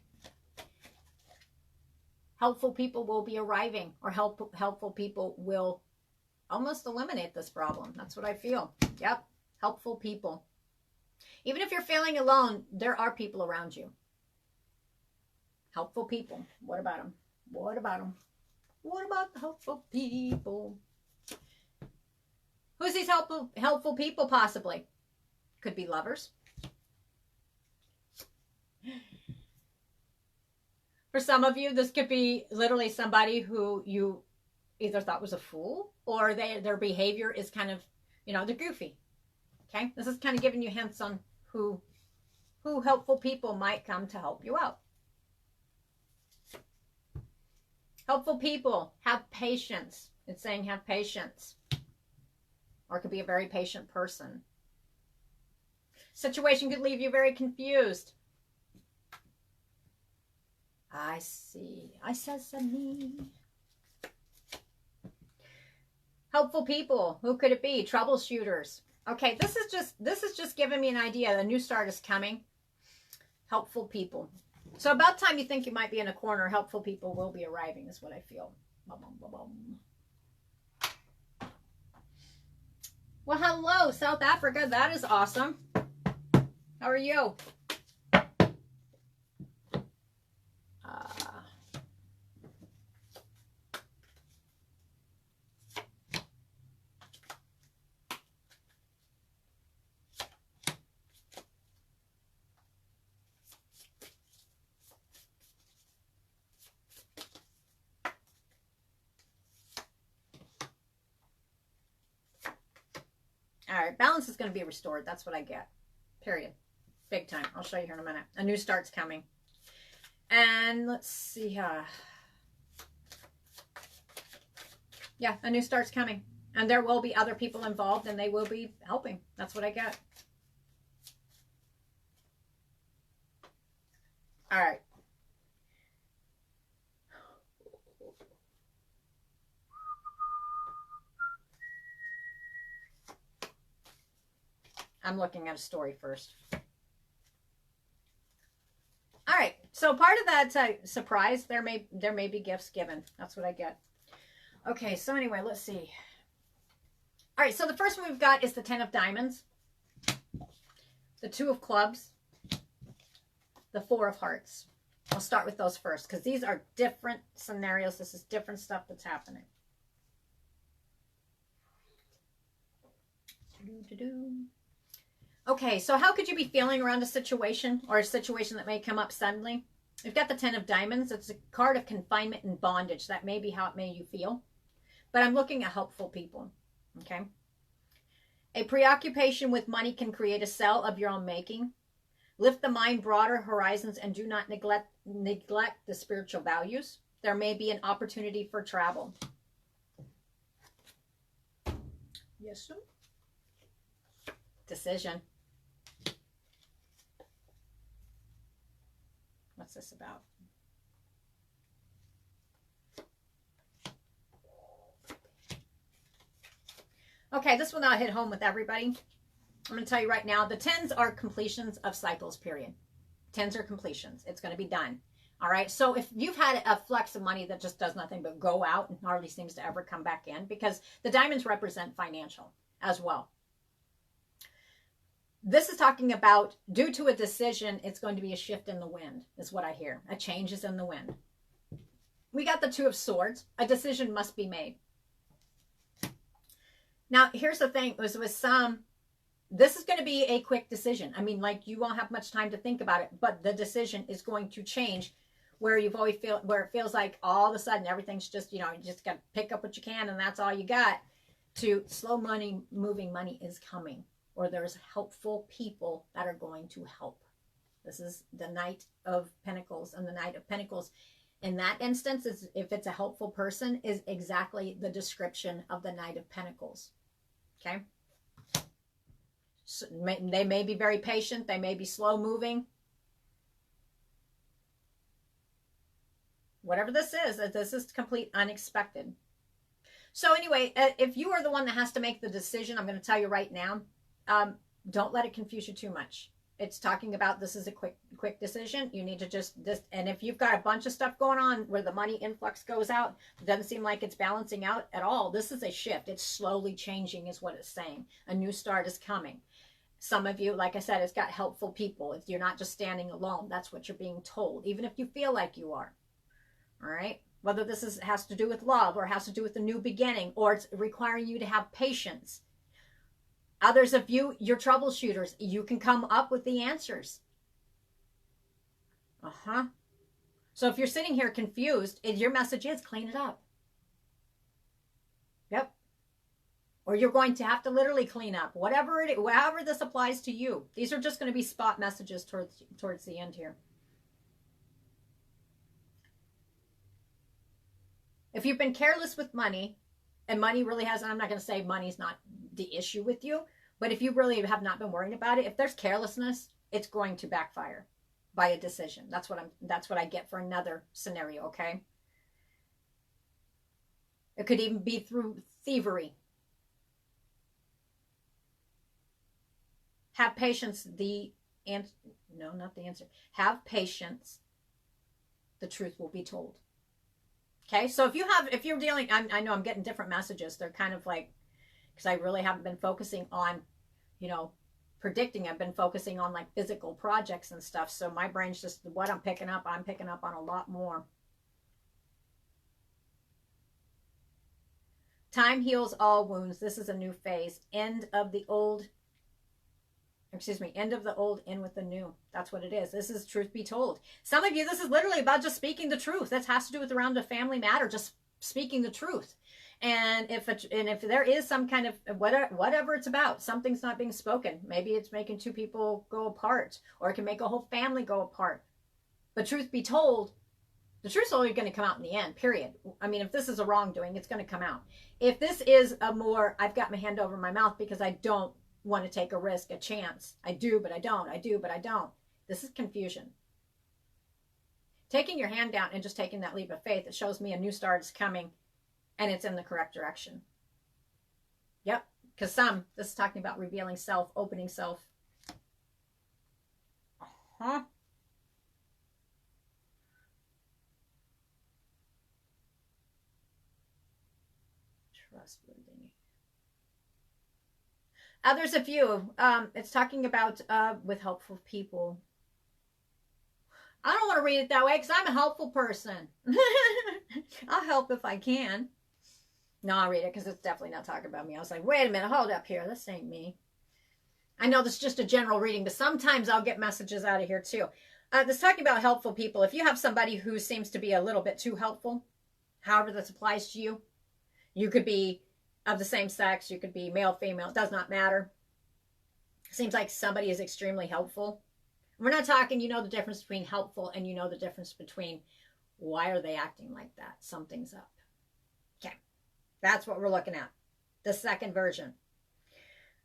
Speaker 1: Helpful people will be arriving, or helpful people will almost eliminate this problem. That's what I feel. Yep. helpful people. Even if you're feeling alone, there are people around you. Helpful people. What about them? What about them? What about the helpful people? Who's these helpful people possibly? Could be lovers. For some of you, this could be literally somebody who you either thought was a fool or their behavior is kind of, they're goofy. Okay? This is kind of giving you hints on who helpful people might come to help you out. Helpful people, have patience. It's saying have patience. Or it could be a very patient person. Situation could leave you very confused. I see. I Sesame. Helpful people. Who could it be? Troubleshooters. Okay, this is just giving me an idea. A new start is coming. Helpful people. So about time you think you might be in a corner, helpful people will be arriving, is what I feel. Well, hello, South Africa. That is awesome. How are you? All right, balance is going to be restored. That's what I get. Period. Big time. I'll show you here in a minute. A new start's coming. And let's see. Yeah, a new start's coming. And there will be other people involved and they will be helping. That's what I get. All right. I'm looking at a story first. All right. So part of that surprise, there may be gifts given. That's what I get. Okay. So anyway, let's see. All right. So the first one we've got is the 10 of Diamonds, the 2 of Clubs, the 4 of Hearts. I'll start with those first because these are different scenarios. This is different stuff that's happening. Okay, so how could you be feeling around a situation or a situation that may come up suddenly? We've got the 10 of Diamonds. It's a card of confinement and bondage. That may be how it made you feel. But I'm looking at helpful people, okay? A preoccupation with money can create a cell of your own making. Lift the mind broader horizons and do not neglect the spiritual values. There may be an opportunity for travel. Yes, sir. Decision. What's this about? Okay, this will not hit home with everybody. I'm going to tell you right now, the 10s are completions of cycles, period. 10s are completions. It's going to be done. All right, so if you've had a flex of money that just does nothing but go out and hardly seems to ever come back in, because the diamonds represent financial as well. This is talking about, due to a decision, it's going to be a shift in the wind, is what I hear. A change is in the wind. We got the 2 of Swords. A decision must be made. Now, here's the thing. With some, this is going to be a quick decision. I mean, like, you won't have much time to think about it, but the decision is going to change where where it feels like all of a sudden everything's just, you just got to pick up what you can and that's all you got, to slow money, moving money is coming. Or there's helpful people that are going to help. This is the Knight of Pentacles, and the Knight of Pentacles in that instance, if it's a helpful person, is exactly the description of the Knight of Pentacles. Okay? So they may be very patient. They may be slow moving. Whatever this is complete unexpected. So anyway, if you are the one that has to make the decision, I'm going to tell you right now, don't let it confuse you too much. It's talking about this is a quick decision. You need to and if you've got a bunch of stuff going on where the money influx goes out, it doesn't seem like it's balancing out at all. This is a shift. It's slowly changing is what it's saying. A new start is coming. Some of you, like I said, it's got helpful people. You're not just standing alone. That's what you're being told, even if you feel like you are. All right? Whether this has to do with love or has to do with a new beginning, or it's requiring you to have patience. Others of you, you're troubleshooters. You can come up with the answers. So if you're sitting here confused, your message is clean it up. Yep. Or you're going to have to literally clean up. However this applies to you. These are just going to be spot messages towards the end here. If you've been careless with money, and money really hasn't, I'm not going to say money's not the issue with you, but if you really have not been worrying about it, if there's carelessness, it's going to backfire by a decision. That's what I get for another scenario, okay? It could even be through thievery. Have patience. No, not the answer. Have patience. The truth will be told. Okay, so if you're dealing, I know I'm getting different messages. They're kind of like, because I really haven't been focusing on, predicting. I've been focusing on like physical projects and stuff. So my brain's just what I'm picking up on a lot more. Time heals all wounds. This is a new phase. End of the old, in with the new. That's what it is. This is truth be told. Some of you, this is literally about just speaking the truth. This has to do with around a family matter, just speaking the truth. And if there is some kind of whatever it's about, something's not being spoken. Maybe it's making two people go apart, or it can make a whole family go apart. But truth be told, the truth's only going to come out in the end, period. I mean, if this is a wrongdoing, it's going to come out. If this is a more, I've got my hand over my mouth because I don't want to take a risk, a chance. I do, but I don't. I do, but I don't. This is confusion. Taking your hand down and just taking that leap of faith, it shows me a new start is coming and it's in the correct direction. Yep. Because this is talking about revealing self, opening self. Trustworthy. Others of you, it's talking about with helpful people. I don't want to read it that way because I'm a helpful person. I'll help if I can. No, I'll read it because it's definitely not talking about me. I was like, wait a minute, hold up here. This ain't me. I know this is just a general reading, but sometimes I'll get messages out of here too. This is talking about helpful people. If you have somebody who seems to be a little bit too helpful, however this applies to you, you could be of the same sex, you could be male, female, it does not matter. Seems like somebody is extremely helpful. We're not talking, the difference between helpful and the difference between why are they acting like that? Something's up. Okay, that's what we're looking at. The second version.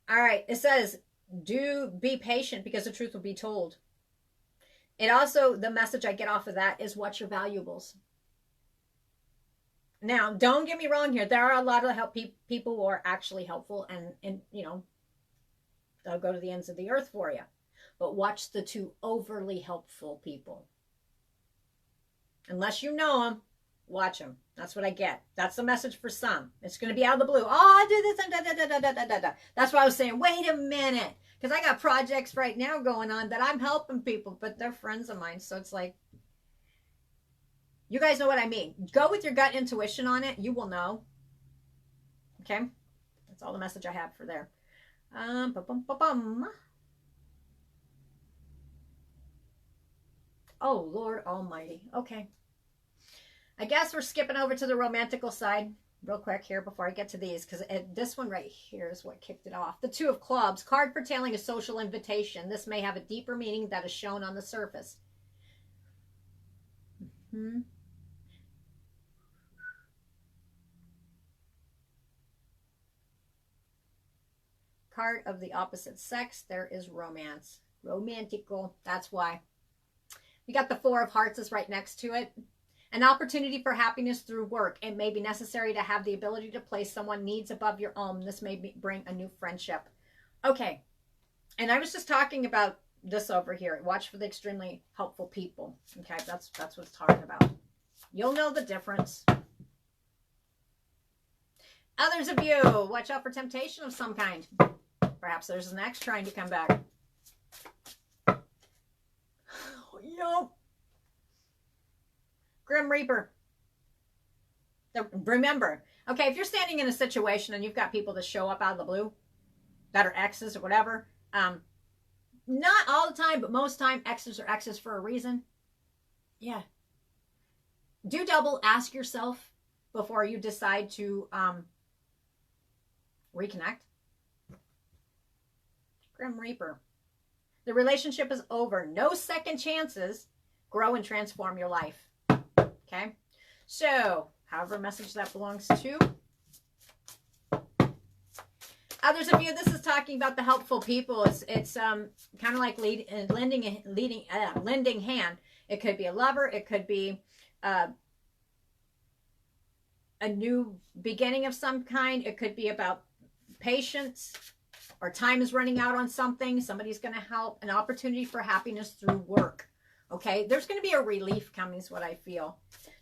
Speaker 1: All right, it says, do be patient because the truth will be told. It also, the message I get off of that is watch your valuables. Now, don't get me wrong here. There are a lot of people who are actually helpful and they'll go to the ends of the earth for you. But watch the two overly helpful people. Unless you know them, watch them. That's what I get. That's the message for some. It's going to be out of the blue. Oh, I do this and da. That's why I was saying, wait a minute. Because I got projects right now going on that I'm helping people, but they're friends of mine. So it's like, you guys know what I mean. Go with your gut intuition on it. You will know. Okay? That's all the message I have for there. Oh, Lord Almighty. Okay. I guess we're skipping over to the romantical side real quick here before I get to these, because this one right here is what kicked it off. The Two of Clubs. Card foretelling a social invitation. This may have a deeper meaning that is shown on the surface. Card of the opposite sex. There is romance. Romantical. That's why. We got the Four of Hearts is right next to it. An opportunity for happiness through work. It may be necessary to have the ability to place someone's needs above your own. This may bring a new friendship. Okay. And I was just talking about this over here. Watch for the extremely helpful people. Okay. That's what it's talking about. You'll know the difference. Others of you, watch out for temptation of some kind. Perhaps there's an ex trying to come back. Yup. Grim Reaper. Remember, okay, if you're standing in a situation and you've got people that show up out of the blue that are exes or whatever, not all the time, but most time, exes are exes for a reason. Yeah. Do double ask yourself before you decide to reconnect. Grim Reaper. The relationship is over. No second chances. Grow and transform your life. Okay? So, however message that belongs to. Others of you, this is talking about the helpful people. It's kind of like lending hand. It could be a lover. It could be a new beginning of some kind. It could be about patience, or time is running out on something. Somebody's going to help. An opportunity for happiness through work. Okay, there's going to be a relief coming is what I feel.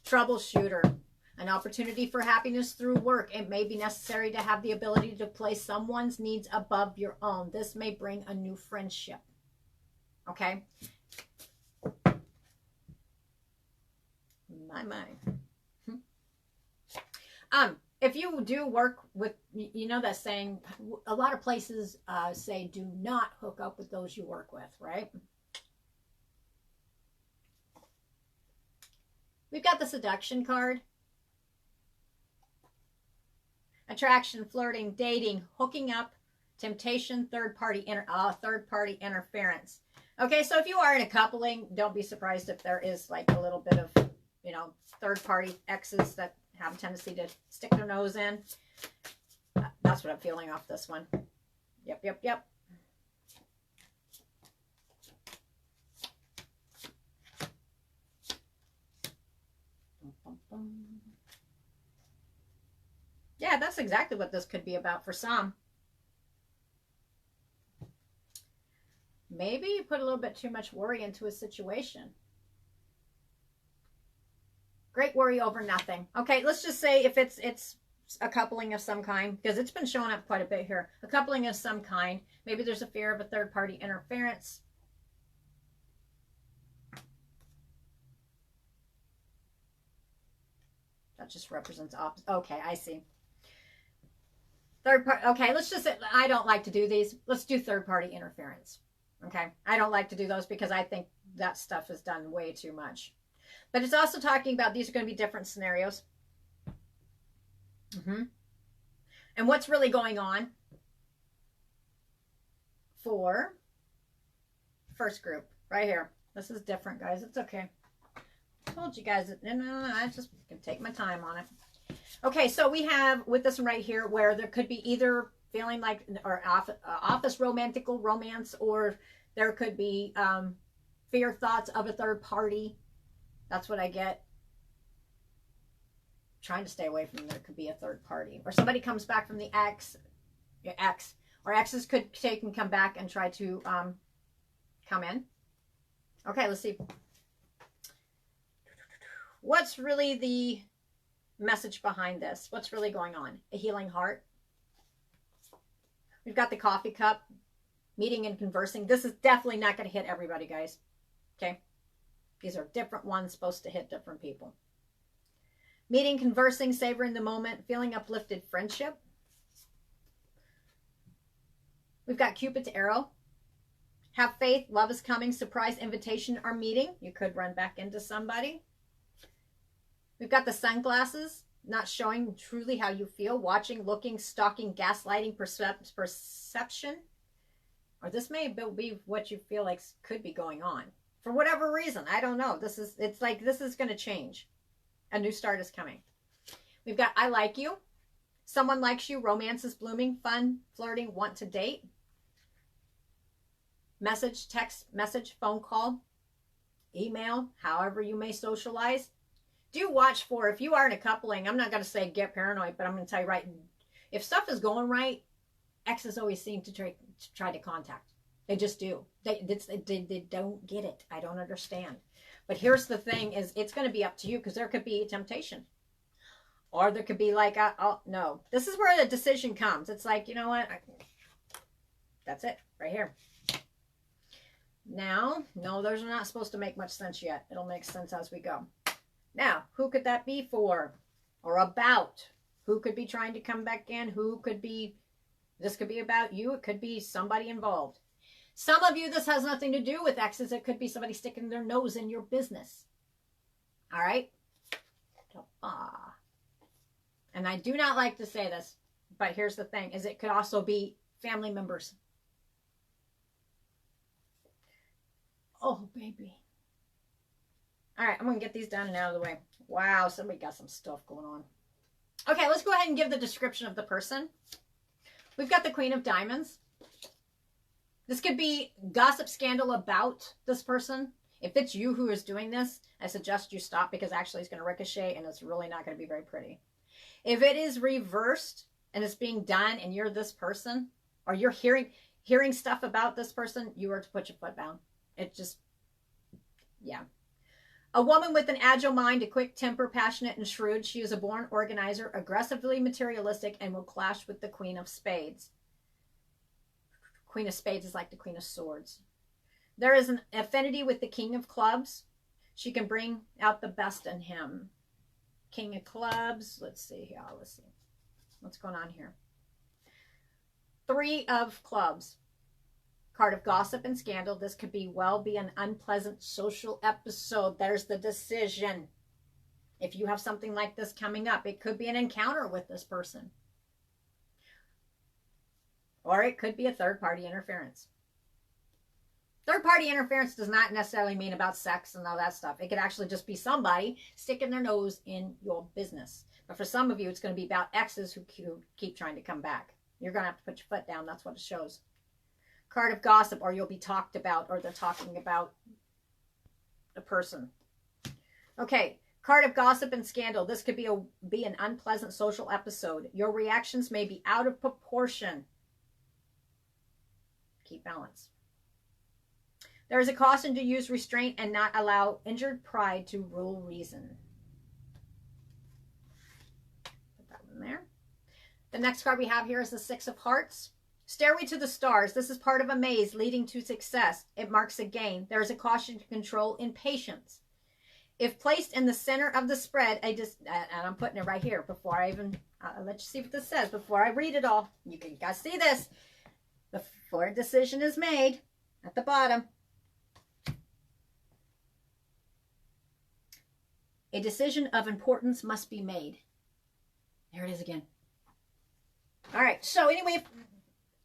Speaker 1: Troubleshooter. An opportunity for happiness through work. It may be necessary to have the ability to place someone's needs above your own. This may bring a new friendship. Okay? My. If you do work with, you know that saying, a lot of places say do not hook up with those you work with, right? We've got the seduction card. Attraction, flirting, dating, hooking up, temptation, third-party interference. Okay, so if you are in a coupling, don't be surprised if there is like a little bit of, you know, third-party exes that have a tendency to stick their nose in. That's what I'm feeling off this one. Yep. Yeah, that's exactly what this could be about for some. Maybe you put a little bit too much worry into a situation. Great worry over nothing. Okay, let's just say if it's a coupling of some kind, because it's been showing up quite a bit here. A coupling of some kind. Maybe there's a fear of a third-party interference. That just represents opposite. Okay, I see. Third party. Okay, let's just say, I don't like to do these. Let's do third-party interference. Okay, I don't like to do those because I think that stuff is done way too much. But it's also talking about these are going to be different scenarios. And what's really going on for first group right here. This is different, guys. It's okay. I told you guys that I just can take my time on it. Okay, so we have with this one right here where there could be either feeling like or office romantical romance, or there could be fear thoughts of a third party. That's what I get. Trying to stay away from there could be a third party, or somebody comes back from the ex, or exes could take and come back and try to come in. Okay, let's see. What's really the message behind this? What's really going on? A healing heart. We've got the coffee cup, meeting and conversing. This is definitely not going to hit everybody, guys. Okay? These are different ones supposed to hit different people. Meeting, conversing, savoring the moment, feeling uplifted friendship. We've got Cupid's arrow. Have faith, love is coming, surprise invitation or meeting. You could run back into somebody. We've got the sunglasses, not showing truly how you feel, watching, looking, stalking, gaslighting, perception. Or this may be what you feel like could be going on. For whatever reason, I don't know. It's like this is going to change. A new start is coming. We've got I like you. Someone likes you. Romance is blooming. Fun, flirting, want to date. Message, text, message, phone call, email, however you may socialize. Do watch for, if you are in a coupling, I'm not going to say get paranoid, but I'm going to tell you right, if stuff is going right, exes always seem to try to contact. They just do. They don't get it. I don't understand. But here's the thing is it's going to be up to you, because there could be a temptation. Or there could be like, oh, no. This is where the decision comes. It's like, you know what? That's it right here. Now, no, those are not supposed to make much sense yet. It'll make sense as we go. Now, who could that be for or about? Who could be trying to come back in? Who could be, this could be about you. It could be somebody involved. Some of you, this has nothing to do with exes. It could be somebody sticking their nose in your business. All right? And I do not like to say this, but here's the thing, is it could also be family members. Oh, baby. All right, I'm going to get these done and out of the way. Wow, somebody got some stuff going on. Okay, let's go ahead and give the description of the person. We've got the Queen of Diamonds. This could be gossip scandal about this person. If it's you who is doing this, I suggest you stop because actually it's going to ricochet and it's really not going to be very pretty. If it is reversed and it's being done and you're this person, or you're hearing stuff about this person, you are to put your foot down. It just, yeah. A woman with an agile mind, a quick temper, passionate and shrewd. She is a born organizer, aggressively materialistic, and will clash with the Queen of Spades. Queen of Spades is like the Queen of Swords. There is an affinity with the King of Clubs. She can bring out the best in him. King of Clubs. Let's see here. Let's see. What's going on here? Three of Clubs. Card of gossip and scandal. This could be an unpleasant social episode. There's the decision. If you have something like this coming up, it could be an encounter with this person. Or it could be a third-party interference. Third-party interference does not necessarily mean about sex and all that stuff. It could actually just be somebody sticking their nose in your business. But for some of you, it's going to be about exes who keep trying to come back. You're going to have to put your foot down. That's what it shows. Card of gossip, or you'll be talked about, or they're talking about the person. Okay, card of gossip and scandal. This could be an unpleasant social episode. Your reactions may be out of proportion. Keep balance. There is a caution to use restraint and not allow injured pride to rule reason. Put that one there. The next card we have here is the Six of Hearts. Stairway to the Stars. This is part of a maze leading to success. It marks a gain. There is a caution to control impatience. If placed in the center of the spread, and I'm putting it right here before I even, I'll let you see what this says before I read it all. You guys see this. Before a decision is made, at the bottom, a decision of importance must be made. There it is again. All right, so anyway,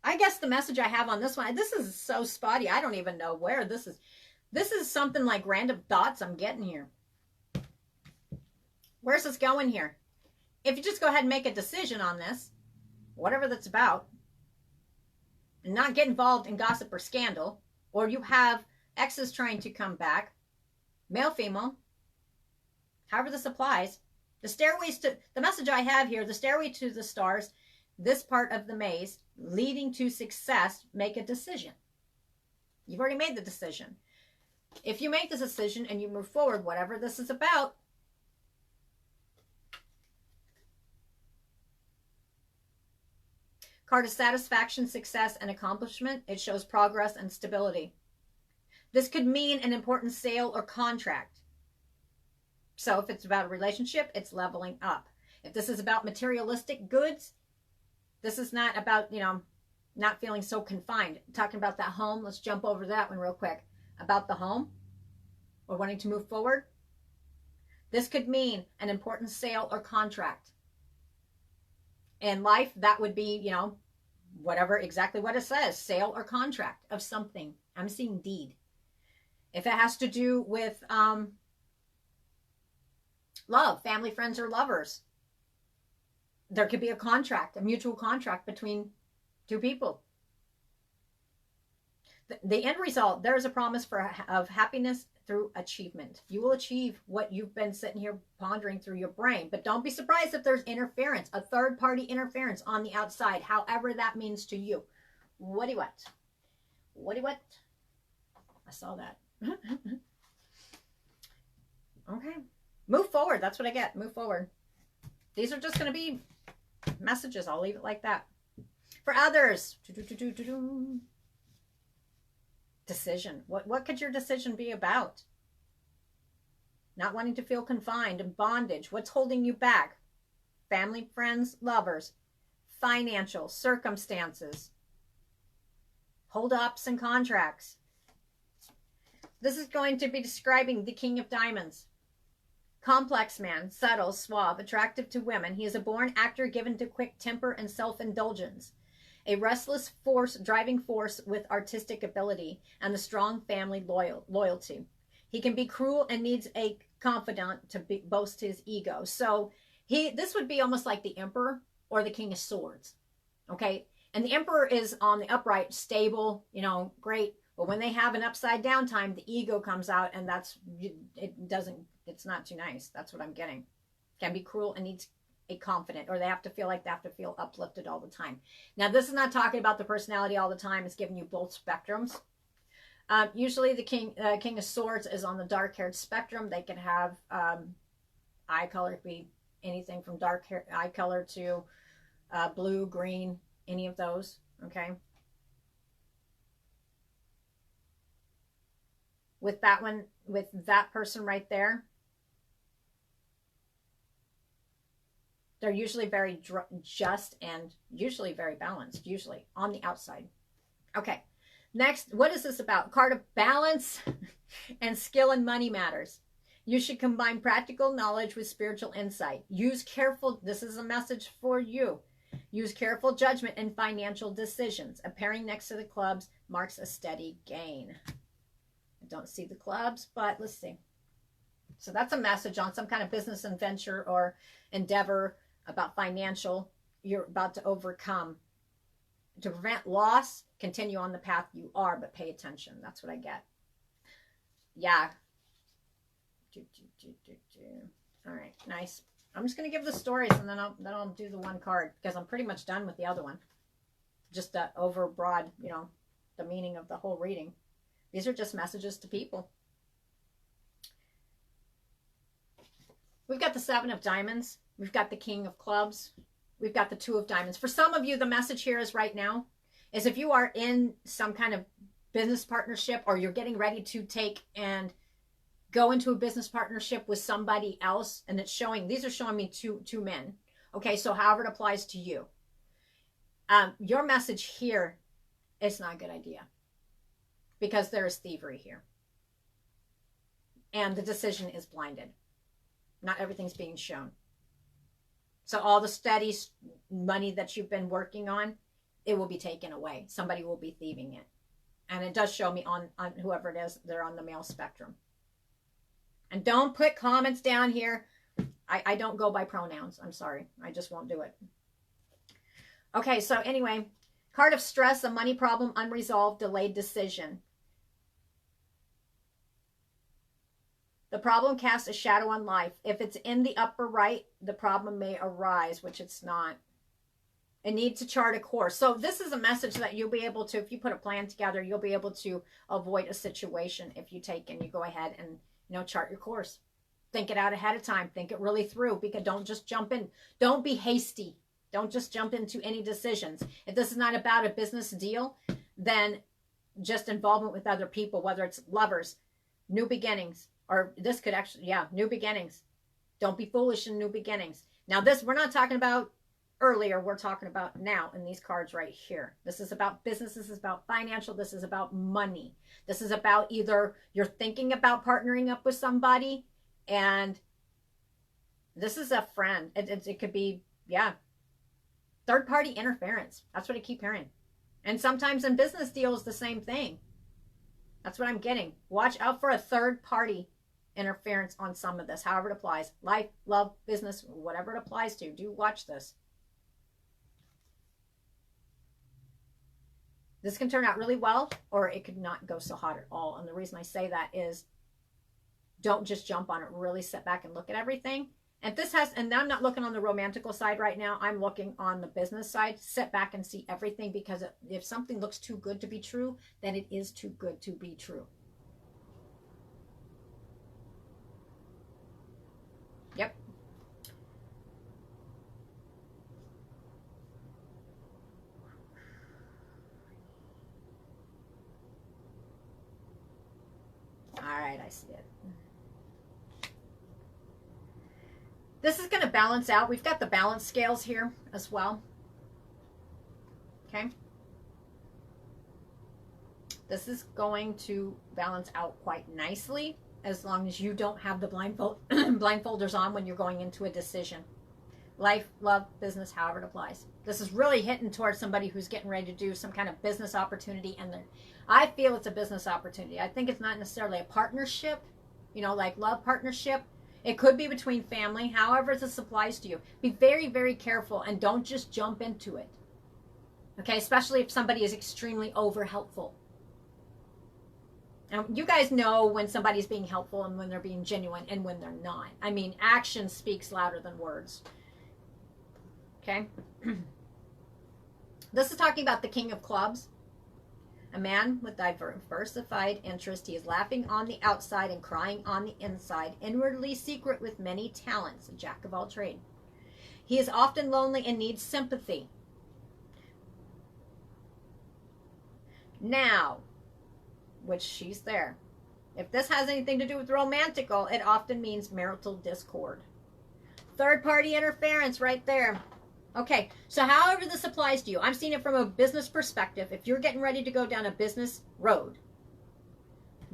Speaker 1: I guess the message I have on this one, this is so spotty, I don't even know where this is. This is something like random thoughts I'm getting here. Where's this going here? If you just go ahead and make a decision on this, whatever that's about, and not get involved in gossip or scandal, or you have exes trying to come back, male, female, however this applies, the message I have here, the stairway to the stars, this part of the maze, leading to success, make a decision. You've already made the decision. If you make this decision and you move forward, whatever this is about, card of satisfaction, success, and accomplishment. It shows progress and stability. This could mean an important sale or contract. So if it's about a relationship, it's leveling up. If this is about materialistic goods, this is not about, not feeling so confined. Talking about that home, let's jump over that one real quick. About the home or wanting to move forward. This could mean an important sale or contract. In life, that would be, whatever, exactly what it says, sale or contract of something. I'm seeing deed. If it has to do with love, family, friends, or lovers, there could be a contract, a mutual contract between two people. The end result, there is a promise of happiness through achievement. You will achieve what you've been sitting here pondering through your brain. But don't be surprised if there's interference, a third-party interference on the outside, however that means to you. What? I saw that. Okay. Move forward. That's what I get. Move forward. These are just going to be messages. I'll leave it like that. For others, decision. What could your decision be about? Not wanting to feel confined and bondage. What's holding you back? Family, friends, lovers, financial circumstances, hold-ups and contracts. This is going to be describing the King of Diamonds. Complex man, subtle, suave, attractive to women. He is a born actor given to quick temper and self-indulgence. A restless force, driving force with artistic ability and the strong family loyalty. He can be cruel and needs a confidant to boast his ego. So this would be almost like the Emperor or the King of Swords. Okay? And the Emperor is on the upright, stable, great. But when they have an upside down time, the ego comes out, and it's not too nice. That's what I'm getting. Can be cruel and needs a confident, or they have to feel uplifted all the time. Now, this is not talking about the personality all the time. It's giving you both spectrums. Usually the King of Swords is on the dark-haired spectrum. They can have eye color, be anything from dark hair, eye color to blue, green, any of those, okay? With that one, with that person right there, they're usually very just and usually very balanced, usually on the outside. Okay, next, what is this about? Card of balance and skill and money matters. You should combine practical knowledge with spiritual insight. This is a message for you. Use careful judgment in financial decisions. A pairing next to the clubs marks a steady gain. I don't see the clubs, but let's see. So that's a message on some kind of business adventure or endeavor about financial you're about to overcome. To prevent loss, continue on the path you are, but pay attention. That's what I get. Yeah. All right, nice. I'm just going to give the stories, and then I'll do the one card, because I'm pretty much done with the other one. Just over broad, the meaning of the whole reading. These are just messages to people. We've got the Seven of Diamonds. We've got the King of Clubs. We've got the Two of Diamonds. For some of you, the message here is right now is if you are in some kind of business partnership, or you're getting ready to take and go into a business partnership with somebody else, and it's showing, these are showing me two men. Okay, so however it applies to you. Your message here, it's not a good idea, because there is thievery here. And the decision is blinded. Not everything's being shown. So all the steady money that you've been working on, it will be taken away. Somebody will be thieving it. And it does show me on whoever it is, they're on the male spectrum. And don't put comments down here. I don't go by pronouns. I'm sorry. I just won't do it. Okay, so anyway, card of stress, a money problem, unresolved, delayed decision. The problem casts a shadow on life. If it's in the upper right, the problem may arise, which it's not. It needs to chart a course. So this is a message that you'll be able to, if you put a plan together, you'll be able to avoid a situation if you take and you go ahead and chart your course. Think it out ahead of time. Think it really through, because don't just jump in. Don't be hasty. Don't just jump into any decisions. If this is not about a business deal, then just involvement with other people, whether it's lovers, new beginnings, or this could actually, new beginnings. Don't be foolish in new beginnings. Now this, we're not talking about earlier, we're talking about now in these cards right here. This is about business, this is about financial, this is about money. This is about either you're thinking about partnering up with somebody, and this is a friend. It could be, third party interference. That's what I keep hearing. And sometimes in business deals, the same thing. That's what I'm getting. Watch out for a third party interference on some of this, however it applies. Life, love, business, whatever it applies to. Do watch this. This can turn out really well, or it could not go so hot at all. And the reason I say that is don't just jump on it. Really sit back and look at everything. And this has, and I'm not looking on the romantical side right now. I'm looking on the business side. Sit back and see everything, because if something looks too good to be true, then it is too good to be true. Yep. right, I see it. This is going to balance out. We've got the balance scales here as well. Okay. This is going to balance out quite nicely as long as you don't have the blindfolders on when you're going into a decision. Life, love, business, however it applies. This is really hitting towards somebody who's getting ready to do some kind of business opportunity. And I feel it's a business opportunity. I think it's not necessarily a partnership, you know, like love partnership. It could be between family, however this applies to you. Be very, very careful and don't just jump into it. Okay, especially if somebody is extremely over helpful. And you guys know when somebody's being helpful and when they're being genuine and when they're not. I mean, action speaks louder than words. Okay? This is talking about the King of Clubs. A man with diversified interest. He is laughing on the outside and crying on the inside. Inwardly secret with many talents. A jack of all trades. He is often lonely and needs sympathy. Now, which she's there. If this has anything to do with romantical, it often means marital discord. Third party interference right there. Okay, so however this applies to you, I'm seeing it from a business perspective. If you're getting ready to go down a business road,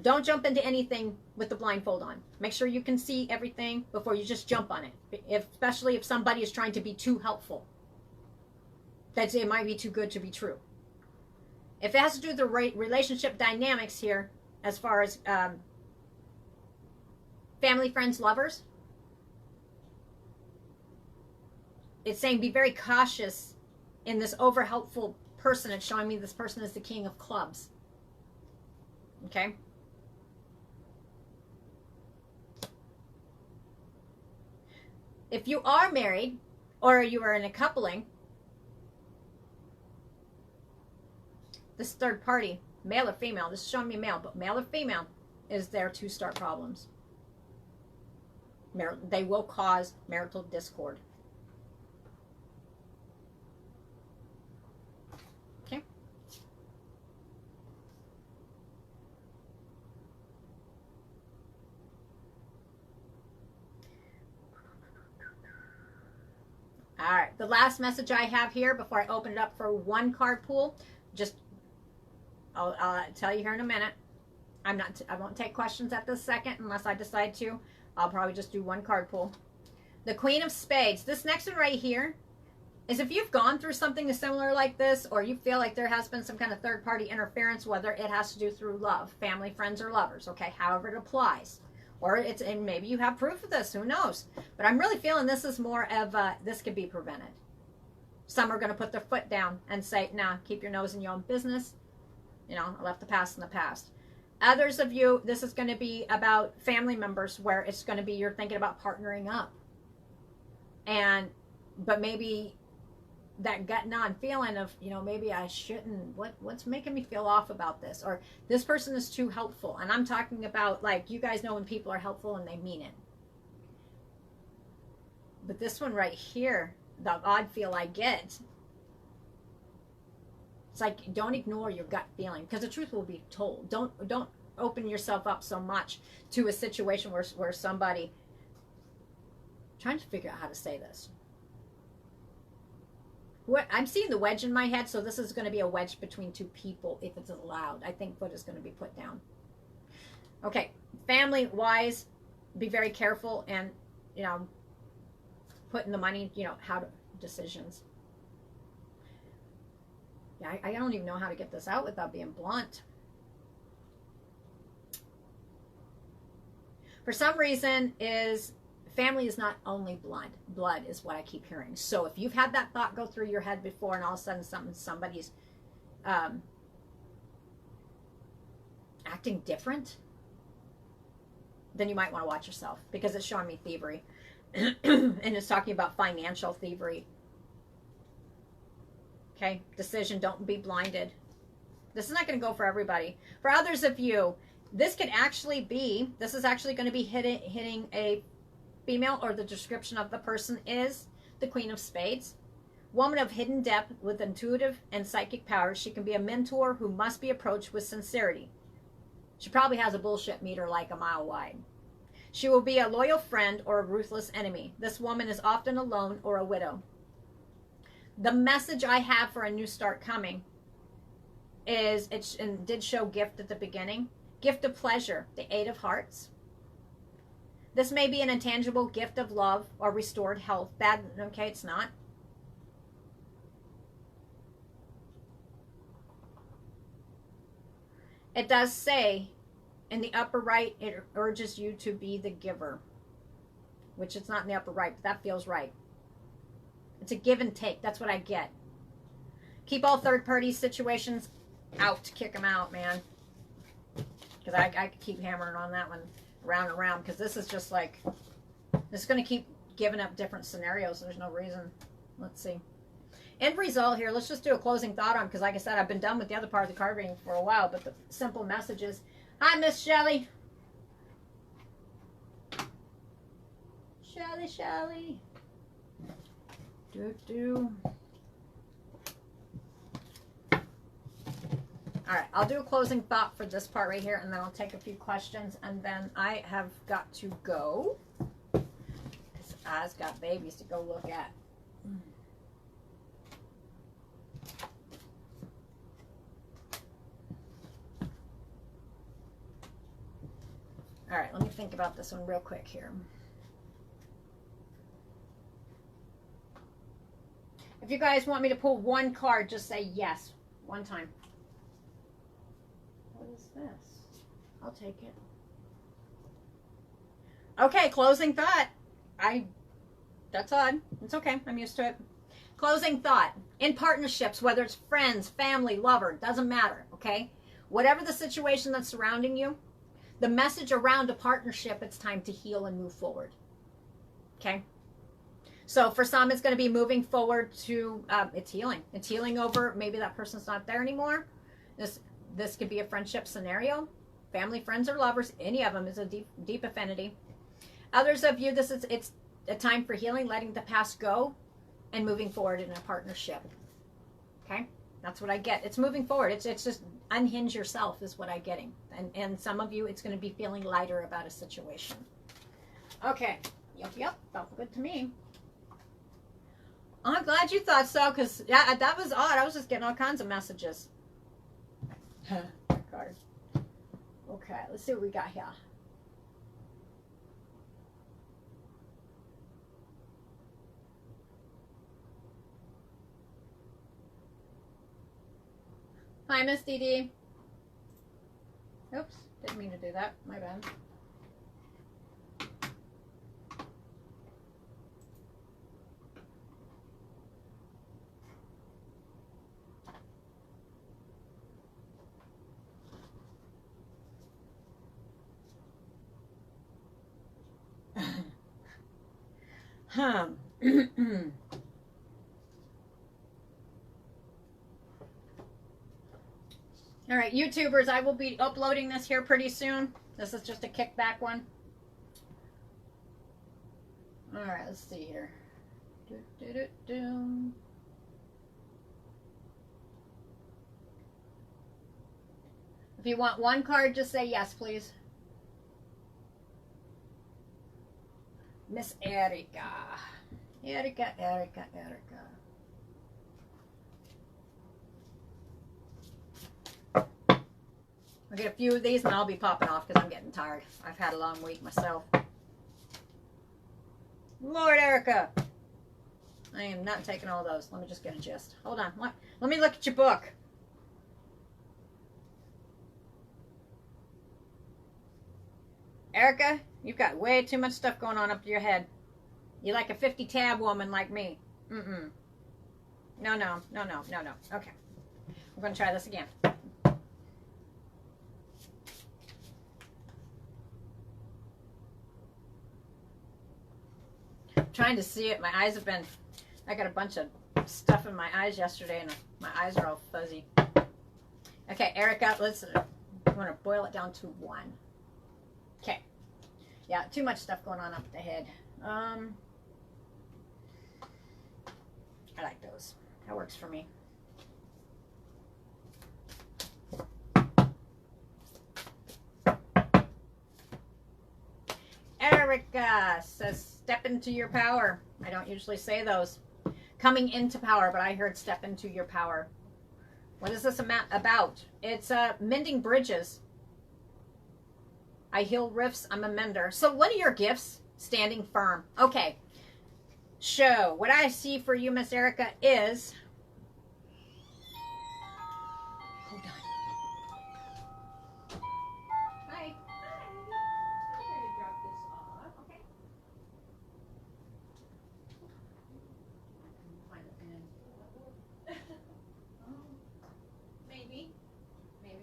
Speaker 1: don't jump into anything with the blindfold on. Make sure you can see everything before you just jump on it. Especially if somebody is trying to be too helpful. It might be too good to be true. If it has to do with the relationship dynamics here, as far as family, friends, lovers, it's saying be very cautious in this over helpful person. It's showing me this person is the King of Clubs. Okay? If you are married or you are in a coupling, this third party, male or female, this is showing me male, but male or female is there to start problems. They will cause marital discord. Okay. All right, the last message I have here before I open it up for one card pool, I'll tell you here in a minute. I won't take questions at this second unless I decide to. I'll probably just do one card pull. The Queen of Spades. This next one right here is if you've gone through something similar like this, or you feel like there has been some kind of third-party interference, whether it has to do through love, family, friends, or lovers, okay, however it applies. Or and maybe you have proof of this, who knows? But I'm really feeling this is more of this could be prevented. Some are going to put their foot down and say, nah, keep your nose in your own business. You know, I left the past in the past. Others of you, this is going to be about family members where it's going to be you're thinking about partnering up. But maybe that gut non feeling of, you know, maybe I shouldn't, what's making me feel off about this? Or this person is too helpful. And I'm talking about, like, you guys know when people are helpful and they mean it. But this one right here, the odd feel I get, it's like, don't ignore your gut feeling, because the truth will be told. Don't open yourself up so much to a situation where somebody, trying to figure out how to say this. I'm seeing the wedge in my head, so this is going to be a wedge between two people if it's allowed. I think foot is going to be put down. Okay, family-wise, be very careful and, you know, putting the money, you know, how to decisions. Yeah, I don't even know how to get this out without being blunt. For some reason, family is not only blood. Blood is what I keep hearing. So if you've had that thought go through your head before and all of a sudden somebody's acting different, then you might want to watch yourself, because it's showing me thievery. And it's talking about financial thievery. Okay, decision, don't be blinded. This is not going to go for everybody. For others of you, this is actually going to be hitting a female, or the description of the person is the Queen of Spades. Woman of hidden depth with intuitive and psychic powers. She can be a mentor who must be approached with sincerity. She probably has a bullshit meter like a mile wide. She will be a loyal friend or a ruthless enemy. This woman is often alone or a widow. The message I have for a new start coming is, and did show gift at the beginning, gift of pleasure, the Eight of Hearts. This may be an intangible gift of love or restored health. Bad, okay, it's not. It does say in the upper right, it urges you to be the giver, which it's not in the upper right, but that feels right. It's a give and take. That's what I get. Keep all third-party situations out. Kick them out, man. Because I could keep hammering on that one around and around, because this is just like, this is going to keep giving up different scenarios. There's no reason. Let's see. End result here, let's just do a closing thought on, because like I said, I've been done with the other part of the card reading for a while, but the simple message is, hi, Miss Shelley. Shelley. Do. All right, I'll do a closing thought for this part right here, and then I'll take a few questions, and then I have got to go, because I've got babies to go look at. All right, let me think about this one real quick here. If you guys want me to pull one card, just say yes, one time. What is this? I'll take it. Okay, closing thought. That's odd. It's okay. I'm used to it. Closing thought. In partnerships, whether it's friends, family, lover, doesn't matter, okay? Whatever the situation that's surrounding you, the message around a partnership, it's time to heal and move forward. Okay? So for some, it's going to be moving forward to, it's healing. It's healing over, maybe that person's not there anymore. This could be a friendship scenario. Family, friends, or lovers, any of them is a deep affinity. Others of you, it's a time for healing, letting the past go, and moving forward in a partnership. Okay? That's what I get. It's moving forward. It's just unhinge yourself is what I'm getting. And some of you, it's going to be feeling lighter about a situation. Okay. Yep. Felt good to me. I'm glad you thought so, because, yeah, that was odd. I was just getting all kinds of messages. Card. Okay, let's see what we got here. Hi, Miss Dee Dee. Oops, didn't mean to do that. My bad. All right, YouTubers, I will be uploading this here pretty soon. This is just a kickback one. All right, let's see here. If you want one card, just say yes, please. Miss Erica. Erica. I'll get a few of these and I'll be popping off because I'm getting tired. I've had a long week myself. Lord, Erica. I am not taking all those. Let me just get a gist. Hold on. Let me look at your book. Erica, you've got way too much stuff going on up to your head. You're like a 50-tab woman like me. No. Okay. I'm going to try this again. I'm trying to see it. My eyes have been... I got a bunch of stuff in my eyes yesterday and my eyes are all fuzzy. Okay, Erica, let's... I'm going to boil it down to one. Okay. Yeah, too much stuff going on up the head. I like those. That works for me. Erica says, step into your power. I don't usually say those. Coming into power, but I heard step into your power. What is this about? It's mending bridges. I heal rifts. I'm a mender. So what are your gifts? Standing firm. Okay. So what I see for you, Miss Erica, is... Hold on. Hi.
Speaker 3: I'm going to drop this off.
Speaker 1: Okay. Find a pen. Oh, maybe. Maybe.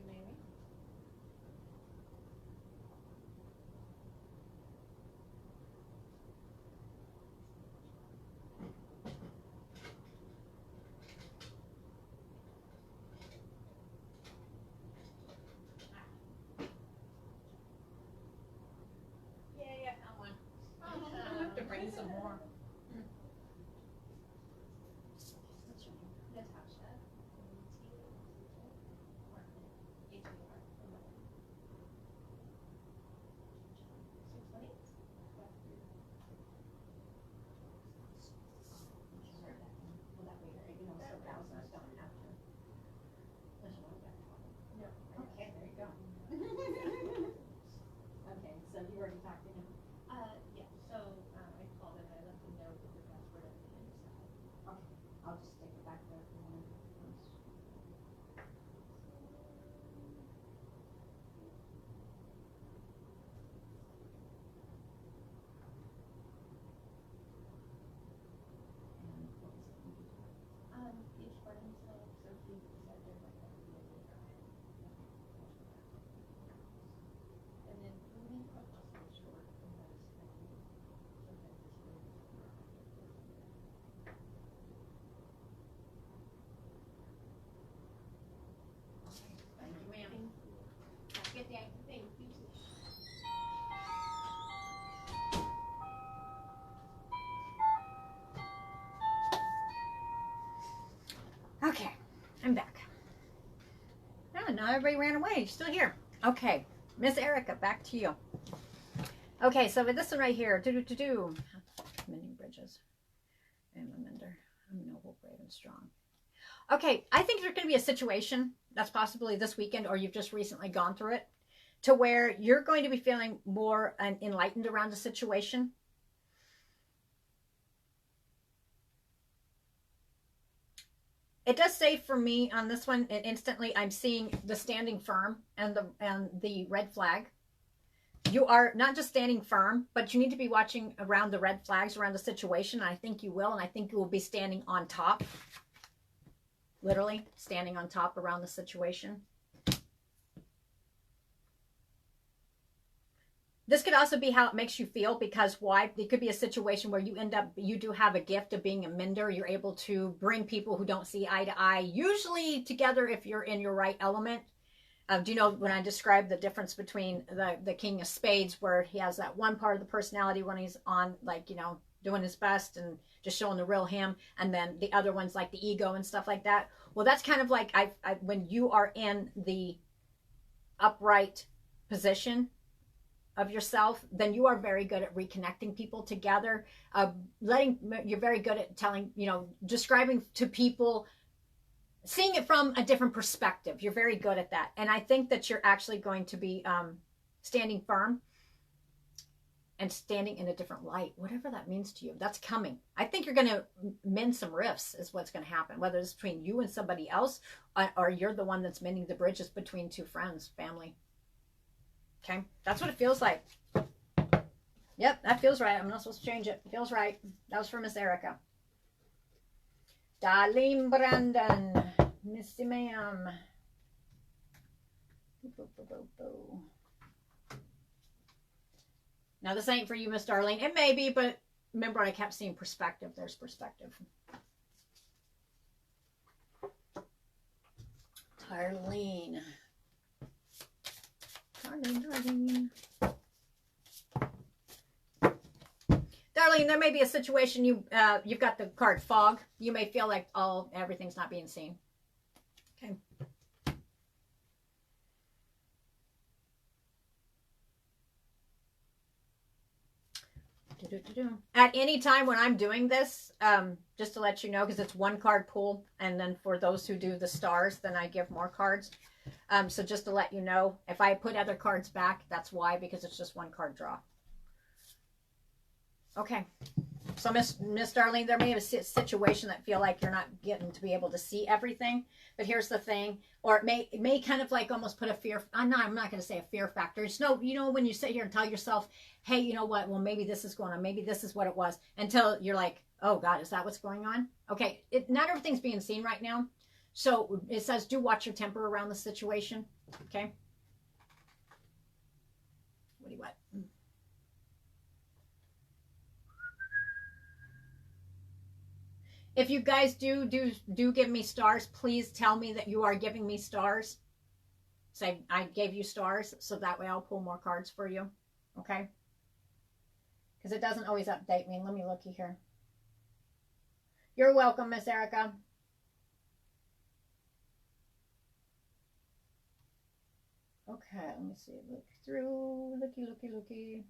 Speaker 1: Yeah, that one. I'll have to bring some more.
Speaker 3: Natasha.
Speaker 1: Okay, there you go. Okay, so you already talked to him.
Speaker 3: Yeah, so I called him, I left a note with the password at the inside.
Speaker 1: Okay, I'll just stick it back there for one.
Speaker 3: Each one himself, so he said there might have to be a later. And then we make a possible short from those, I think, sometimes it's really
Speaker 1: Thank you, ma'am. Have a good day.
Speaker 3: Thank you.
Speaker 1: Okay, I'm back. Oh, now everybody ran away. You're still here. Okay, Miss Erica, back to you. Okay, so with this one right here, mending bridges. I'm a mender. I'm noble, brave, and strong. Okay, I think there's going to be a situation that's possibly this weekend, or you've just recently gone through it, to where you're going to be feeling more enlightened around the situation. It does say for me on this one, and instantly I'm seeing the standing firm and the red flag. You are not just standing firm, but you need to be watching around the red flags around the situation. I think you will, and I think you will be standing on top. Literally standing on top around the situation. This could also be how it makes you feel, because why? It could be a situation where you do have a gift of being a mender. You're able to bring people who don't see eye to eye, usually together if you're in your right element. Do you know when I described the difference between the King of Spades, where he has that one part of the personality when he's on, like, you know, doing his best and just showing the real him, and then the other ones like the ego and stuff like that. Well, that's kind of like when you are in the upright position of yourself, then you are very good at reconnecting people together. You're very good at telling, you know, describing to people, seeing it from a different perspective. You're very good at that. And I think that you're actually going to be standing firm and standing in a different light, whatever that means to you. That's coming. I think you're going to mend some rifts is what's going to happen, whether it's between you and somebody else, or you're the one that's mending the bridges between two friends, family. Okay, that's what it feels like. Yep, that feels right. I'm not supposed to change it. It feels right. That was for Miss Erica. Darlene Brandon. Missy ma'am. Now, this ain't for you, Miss Darlene. It may be, but remember I kept seeing perspective. There's perspective. Darlene. Darlene. Darlene, there may be a situation you've got the card fog. You may feel like everything's not being seen. Okay. At any time when I'm doing this, just to let you know, because it's one card pull, and then for those who do the stars, then I give more cards. So just to let you know, if I put other cards back, that's why, because it's just one card draw. Okay. So Miss Darlene, there may be a situation that feel like you're not getting to be able to see everything, but here's the thing, or it may kind of like almost put a fear. I'm not going to say a fear factor. It's no, you know, when you sit here and tell yourself, hey, you know what? Well, maybe this is going on. Maybe this is what it was, until you're like, oh God, is that what's going on? Okay, not everything's being seen right now. So it says, do watch your temper around the situation. Okay. What do you want? If you guys do give me stars, please tell me that you are giving me stars. Say, I gave you stars, so that way I'll pull more cards for you. Okay? Because it doesn't always update me. Let me look here. You're welcome, Miss Erica. Okay, let me see. Look through. Looky.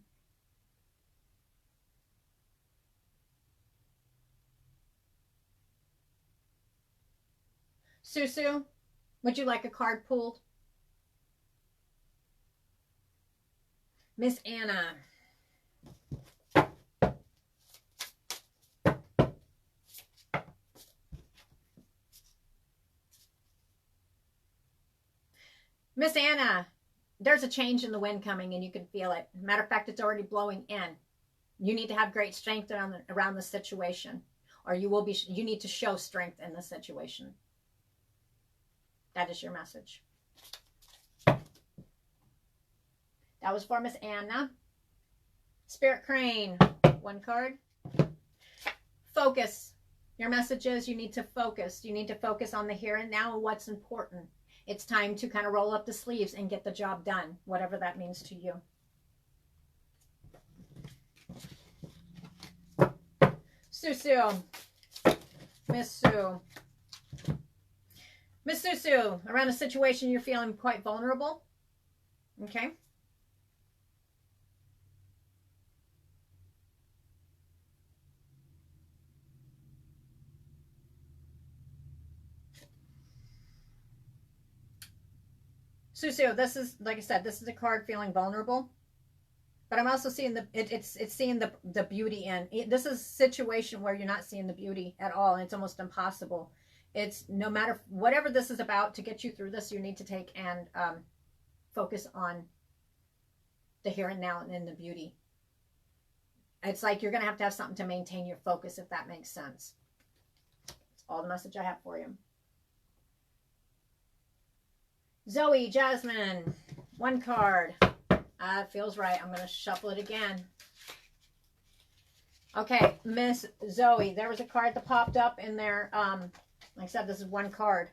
Speaker 1: Susu, would you like a card pulled? Miss Anna. Miss Anna, there's a change in the wind coming and you can feel it. Matter of fact, it's already blowing in. You need to have great strength around the situation, or you need to show strength in the situation. That is your message. That was for Miss Anna. Spirit Crane, one card. Focus. Your message is you need to focus. You need to focus on the here and now and what's important. It's time to kind of roll up the sleeves and get the job done, whatever that means to you. Susu. Miss Sue. Miss Susu, around a situation you're feeling quite vulnerable. Okay. Susu, this is, like I said, this is a card feeling vulnerable. But I'm also seeing it's seeing the beauty in it. This is a situation where you're not seeing the beauty at all, and it's almost impossible. It's no matter whatever this is about, to get you through this, you need to take and focus on the here and now and the beauty. It's like you're going to have something to maintain your focus, if that makes sense. That's all the message I have for you. Zoe, Jasmine, one card. It feels right. I'm going to shuffle it again. Okay, Miss Zoe, there was a card that popped up in there. Like I said, this is one card.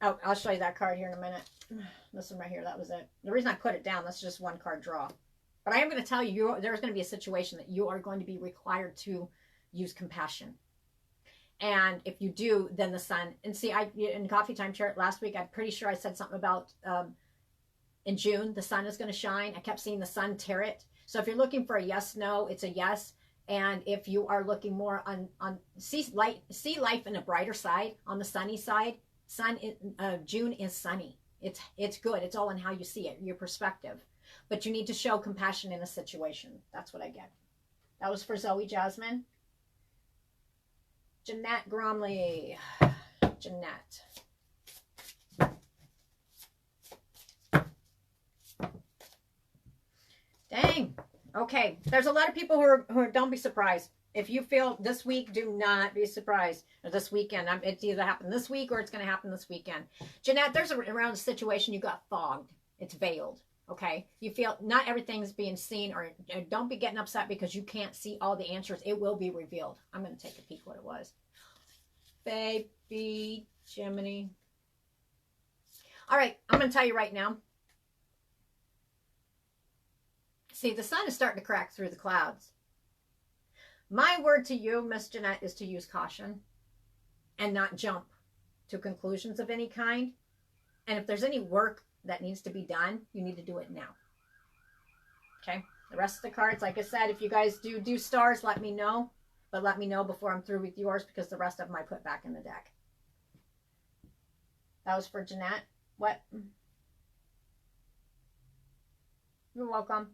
Speaker 1: Oh, I'll show you that card here in a minute. This one right here, that was it. The reason I put it down, that's just one card draw. But I am going to tell you, there's going to be a situation that you are going to be required to use compassion. And if you do, then the sun. And see, in Coffee Time Chart last week, I'm pretty sure I said something about in June, the sun is going to shine. I kept seeing the sun tear it. So if you're looking for a yes, no, it's a yes. And if you are looking more on see life in a brighter side, on the sunny side, June is sunny. It's good. It's all in how you see it, your perspective. But you need to show compassion in a situation. That's what I get. That was for Zoe, Jasmine. Jeanette Gromley. Jeanette. Dang. Okay. There's a lot of people who are, don't be surprised. If you feel this week, do not be surprised. Or this weekend. It's either happened this week or it's going to happen this weekend. Jeanette, there's around a situation you got fogged. It's veiled. Okay. You feel not everything's being seen, or don't be getting upset because you can't see all the answers. It will be revealed. I'm going to take a peek what it was. Baby Jiminy. All right. I'm going to tell you right now. See, the sun is starting to crack through the clouds. My word to you, Miss Jeanette, is to use caution and not jump to conclusions of any kind. And if there's any work that needs to be done, you need to do it now. Okay? The rest of the cards, like I said, if you guys do stars, let me know. But let me know before I'm through with yours, because the rest of them I put back in the deck. That was for Jeanette. What? You're welcome.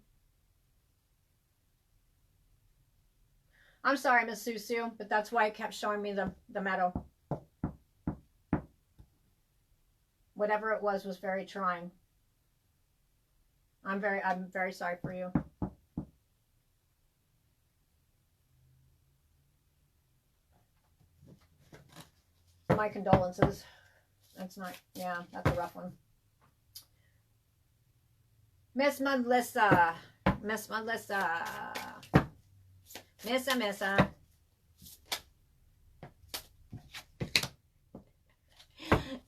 Speaker 1: I'm sorry, Miss Susu, but that's why it kept showing me the meadow. Whatever it was very trying. I'm very sorry for you. My condolences. That's not, yeah, that's a rough one. Miss Melissa. Miss Melissa. Missa.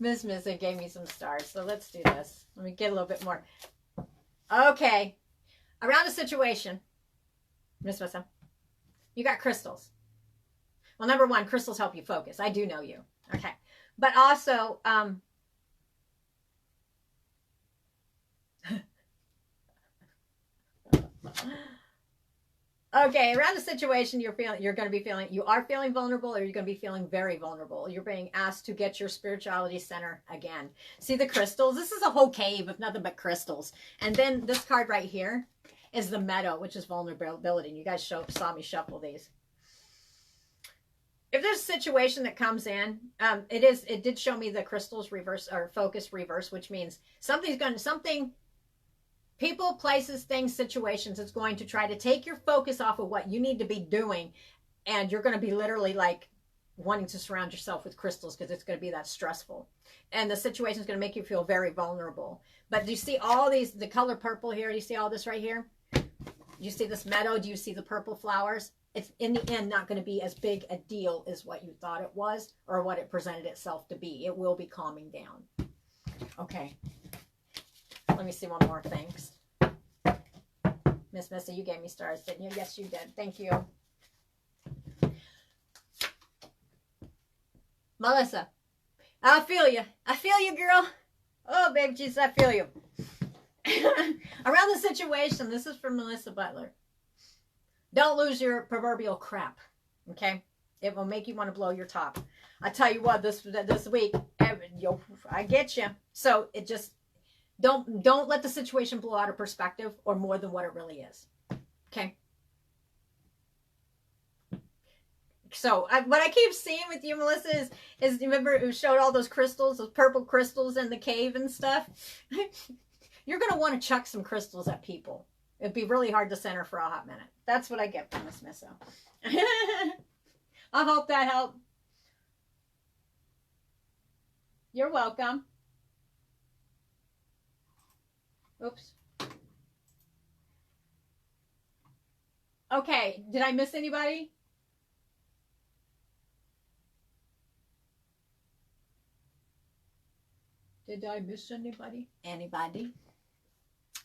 Speaker 1: Miss Missa gave me some stars, so let's do this. Let me get a little bit more. Okay. Around the situation, Miss Missa, you got crystals. Well, number one, crystals help you focus. I do know you. Okay. But also, okay, around the situation you are feeling vulnerable, or you're going to be feeling very vulnerable. You're being asked to get your spirituality center again. See the crystals? This is a whole cave of nothing but crystals. And then this card right here is the meadow, which is vulnerability. And you guys saw me shuffle these. If there's a situation that comes in, it did show me the crystals reverse, or focus reverse, which means people, places, things, situations, it's going to try to take your focus off of what you need to be doing. And you're going to be literally like wanting to surround yourself with crystals, because it's going to be that stressful. And the situation is going to make you feel very vulnerable. But do you see all these, the color purple here? Do you see all this right here? Do you see this meadow? Do you see the purple flowers? It's in the end not going to be as big a deal as what you thought it was, or what it presented itself to be. It will be calming down. Okay. Let me see one more. Thanks. Miss Missy, you gave me stars, didn't you? Yes, you did. Thank you. Melissa, I feel you. I feel you, girl. Oh, baby Jesus, I feel you. Around the situation, this is from Melissa Butler. Don't lose your proverbial crap, okay? It will make you want to blow your top. I tell you what, this week, I get you. So it just, don't let the situation blow out of perspective, or more than what it really is, okay? So what I keep seeing with you, Melissa, is remember it showed all those crystals, those purple crystals in the cave and stuff? You're going to want to chuck some crystals at people. It'd be really hard to center for a hot minute. That's what I get from Miss Misso. I hope that helped. You're welcome. Oops. Okay, did I miss anybody? Did I miss anybody? Anybody?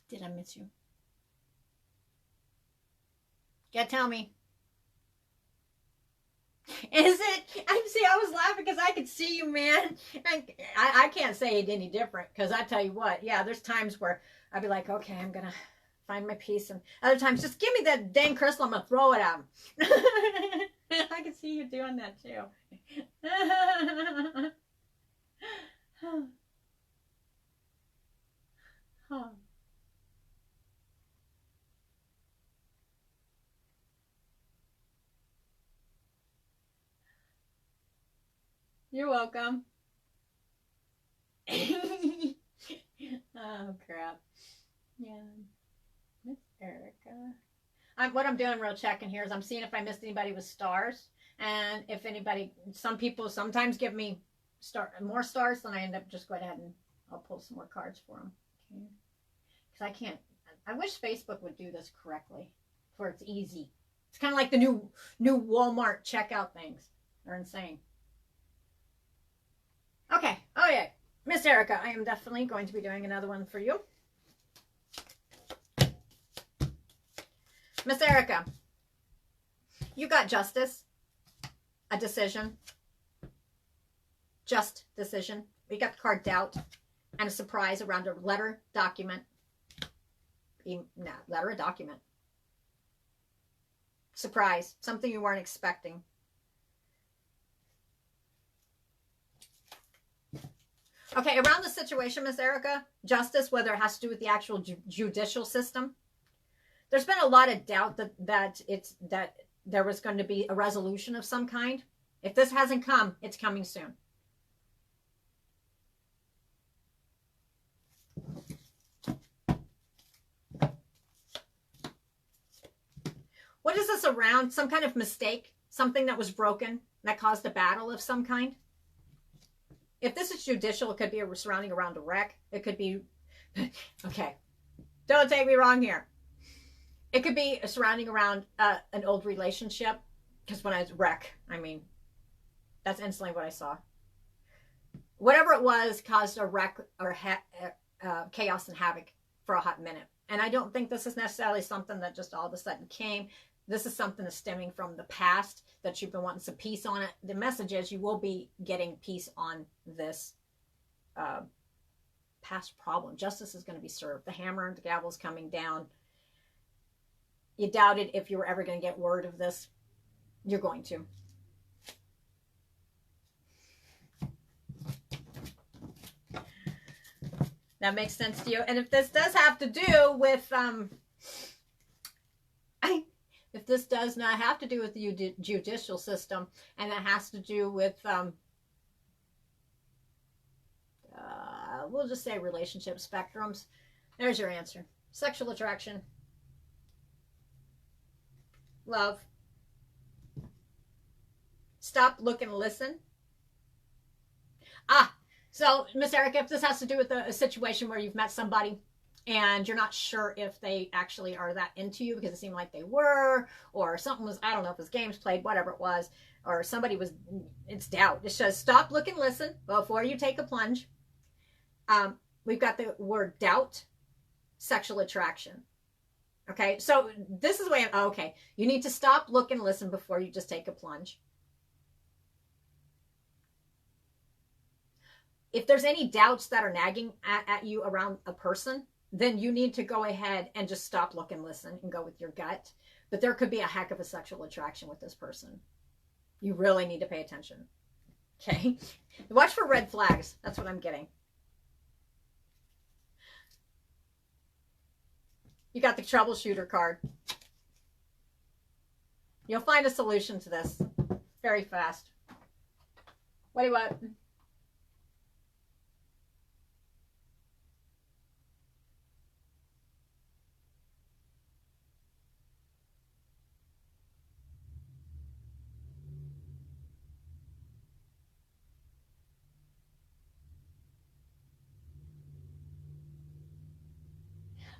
Speaker 1: Did I miss you? Yeah, tell me. Is it? I was laughing because I could see you, man. I can't say it any different, because I tell you what, yeah, there's times where I'd be like, okay, I'm going to find my peace. And other times, just give me that dang crystal, I'm going to throw it at him. I can see you doing that too. Huh. You're welcome. Oh, crap. Yeah. Miss Erica. What I'm doing real checking here is I'm seeing if I missed anybody with stars. And if anybody, some people sometimes give me more stars, then I end up just going ahead and I'll pull some more cards for them. Okay. Because I can't, I wish Facebook would do this correctly, where it's easy. It's kind of like the new Walmart checkout things. They're insane. Okay. Oh, yeah. Miss Erica, I am definitely going to be doing another one for you. Miss Erica, you got justice, a decision, just decision. We got the card doubt, and a surprise around a letter, document. Letter or document. Surprise. Something you weren't expecting. Okay, around the situation, Miss Erica, justice, whether it has to do with the actual judicial system, there's been a lot of doubt that there was going to be a resolution of some kind. If this hasn't come, it's coming soon. What is this around? Some kind of mistake? Something that was broken that caused a battle of some kind? If this is judicial, it could be surrounding around a wreck. It could be, okay, don't take me wrong here. It could be surrounding around an old relationship. Because when I was wreck, I mean, that's instantly what I saw. Whatever it was caused a wreck or chaos and havoc for a hot minute. And I don't think this is necessarily something that just all of a sudden came. This is something that's stemming from the past that you've been wanting some peace on it. The message is you will be getting peace on this past problem. Justice is going to be served. The hammer and the gavel is coming down. You doubted if you were ever going to get word of this. You're going to. That makes sense to you. And if this does have to do with, if this does not have to do with the judicial system, and it has to do with, we'll just say relationship spectrums, there's your answer. Sexual attraction. Love. Stop, look, and listen. So, Miss Erica, if this has to do with a situation where you've met somebody and you're not sure if they actually are that into you because it seemed like they were, or something was, I don't know if it was games played, whatever it was, or somebody was, it's doubt. It says stop, look, and listen before you take a plunge. We've got the word doubt, sexual attraction. Okay, so this is the way, okay, you need to stop, look, and listen before you just take a plunge. If there's any doubts that are nagging at you around a person, then you need to go ahead and just stop, look, and listen and go with your gut. But there could be a heck of a sexual attraction with this person. You really need to pay attention. Okay? Watch for red flags. That's what I'm getting. You got the troubleshooter card. You'll find a solution to this very fast. What do you want?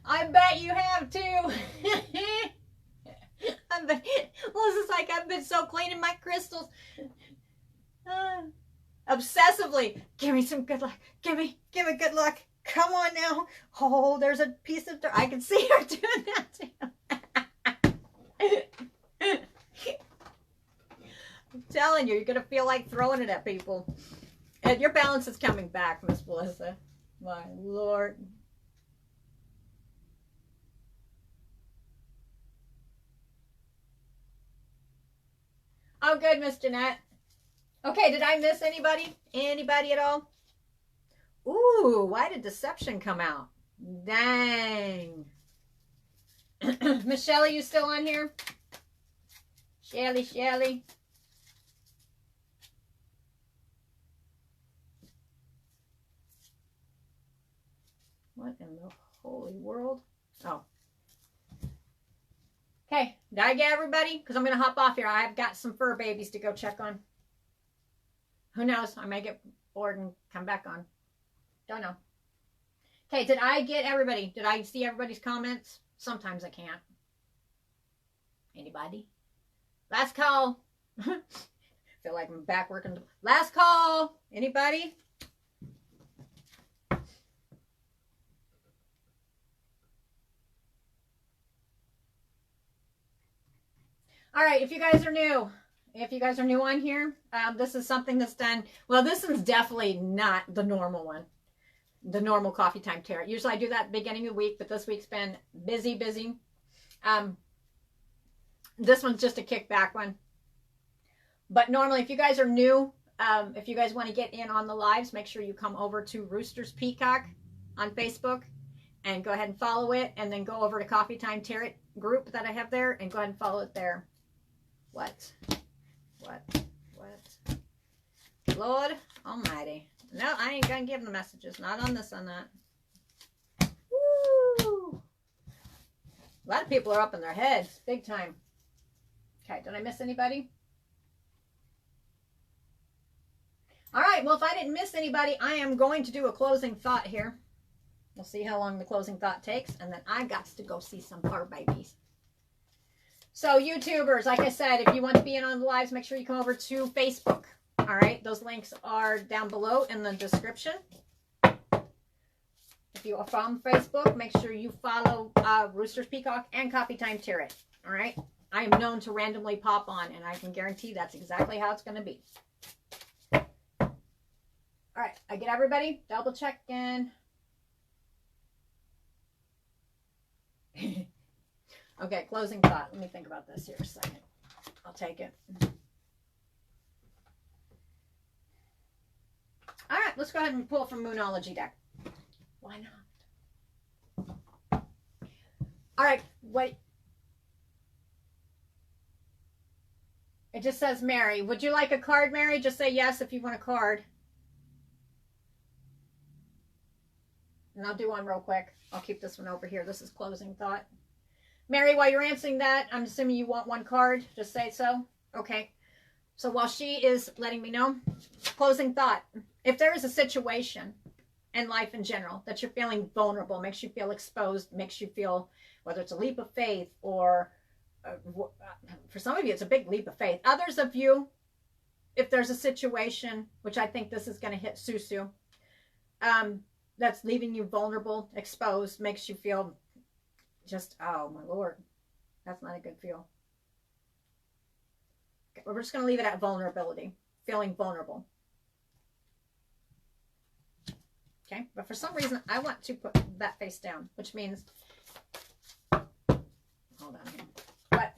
Speaker 1: I bet you have too. I bet. Well, it's like I've been so cleaning my crystals. Obsessively. Give me some good luck. Give me good luck. Come on now. Oh, there's a piece of dirt. I can see her doing that too. I'm telling you, you're going to feel like throwing it at people. And your balance is coming back, Miss Melissa. My Lord. Oh, good, Miss Jeanette. Okay, did I miss anybody? Anybody at all? Ooh, why did deception come out? Dang. Miss Shelley, you still on here? Shelley. What in the holy world? Oh. Okay, did I get everybody? Because I'm going to hop off here. I've got some fur babies to go check on. Who knows? I may get bored and come back on. Don't know. Okay, did I get everybody? Did I see everybody's comments? Sometimes I can't. Anybody? Last call. Feel like I'm back working. Last call. Anybody? All right, if you guys are new on here, this is something that's done, well, this one's definitely not the normal one, the normal coffee time tarot. Usually I do that at the beginning of the week, but this week's been busy. This one's just a kickback one. But normally, if you guys are new, if you guys want to get in on the lives, make sure you come over to Roosters Peacock on Facebook and go ahead and follow it. And then go over to Coffee Time Tarot group that I have there and go ahead and follow it there. What? Lord Almighty. No, I ain't going to give the messages. Not on this, on that. Woo! A lot of people are up in their heads. Big time. Okay, did I miss anybody? All right, well, if I didn't miss anybody, I am going to do a closing thought here. We'll see how long the closing thought takes, and then I got to go see some bar babies. So, YouTubers, like I said, if you want to be in on the lives, make sure you come over to Facebook. All right, those links are down below in the description. If you are from Facebook, make sure you follow Roosters Peacock and Coffee Time Tarot. All right, I am known to randomly pop on, and I can guarantee that's exactly how it's going to be. All right, I get everybody. Double check in. Okay, closing thought. Let me think about this here a second. I'll take it. All right, let's go ahead and pull from Moonology deck. Why not? All right, wait. It just says Mary. Would you like a card, Mary? Just say yes if you want a card. And I'll do one real quick. I'll keep this one over here. This is closing thought. Mary, while you're answering that, I'm assuming you want one card. Just say so. Okay. So while she is letting me know, closing thought. If there is a situation in life in general that you're feeling vulnerable, makes you feel exposed, makes you feel, whether it's a leap of faith or for some of you, it's a big leap of faith. Others of you, if there's a situation, which I think this is going to hit Susu, that's leaving you vulnerable, exposed, makes you feel just, oh my Lord, that's not a good feel. Okay, we're just going to leave it at vulnerability, feeling vulnerable. Okay, but for some reason, I want to put that face down, which means, hold on here. But,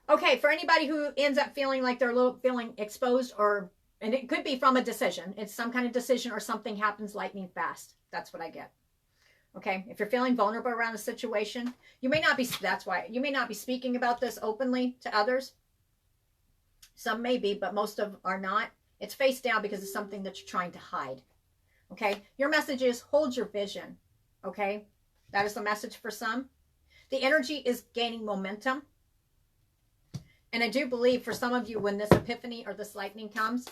Speaker 1: okay, for anybody who ends up feeling like they're feeling exposed, or, and it could be from a decision. It's some kind of decision or something happens lightning fast. That's what I get. Okay, if you're feeling vulnerable around a situation, you may not be, that's why, you may not be speaking about this openly to others. Some may be, but most of are not. It's face down because it's something that you're trying to hide. Okay, your message is hold your vision. Okay, that is the message for some. The energy is gaining momentum. And I do believe for some of you, when this epiphany or this lightning comes,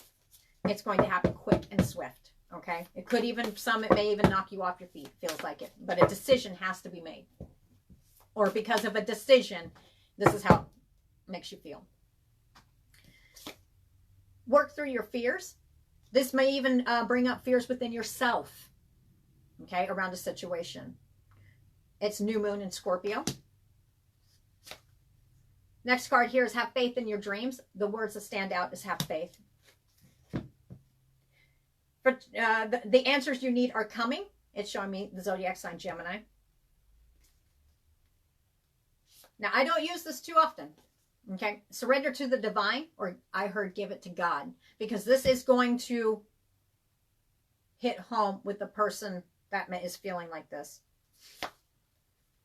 Speaker 1: it's going to happen quick and swift. Okay, it could even, it may even knock you off your feet. Feels like it. But a decision has to be made. Or because of a decision, this is how it makes you feel. Work through your fears. This may even bring up fears within yourself. Okay, around a situation. It's new moon in Scorpio. Next card here is have faith in your dreams. The words that stand out is have faith. For, the answers you need are coming. It's showing me the zodiac sign Gemini. Now, I don't use this too often. Okay. Surrender to the divine, or I heard give it to God. Because this is going to hit home with the person that is feeling like this.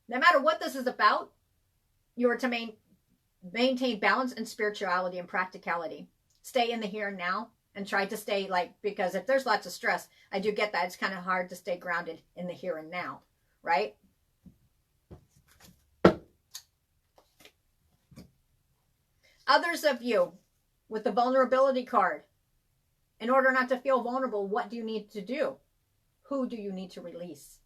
Speaker 1: No matter what this is about, you are to maintain balance and spirituality and practicality. Stay in the here and now. And try to stay because if there's lots of stress, I do get that. It's kind of hard to stay grounded in the here and now, right? Others of you with the vulnerability card, in order not to feel vulnerable, what do you need to do? Who do you need to release?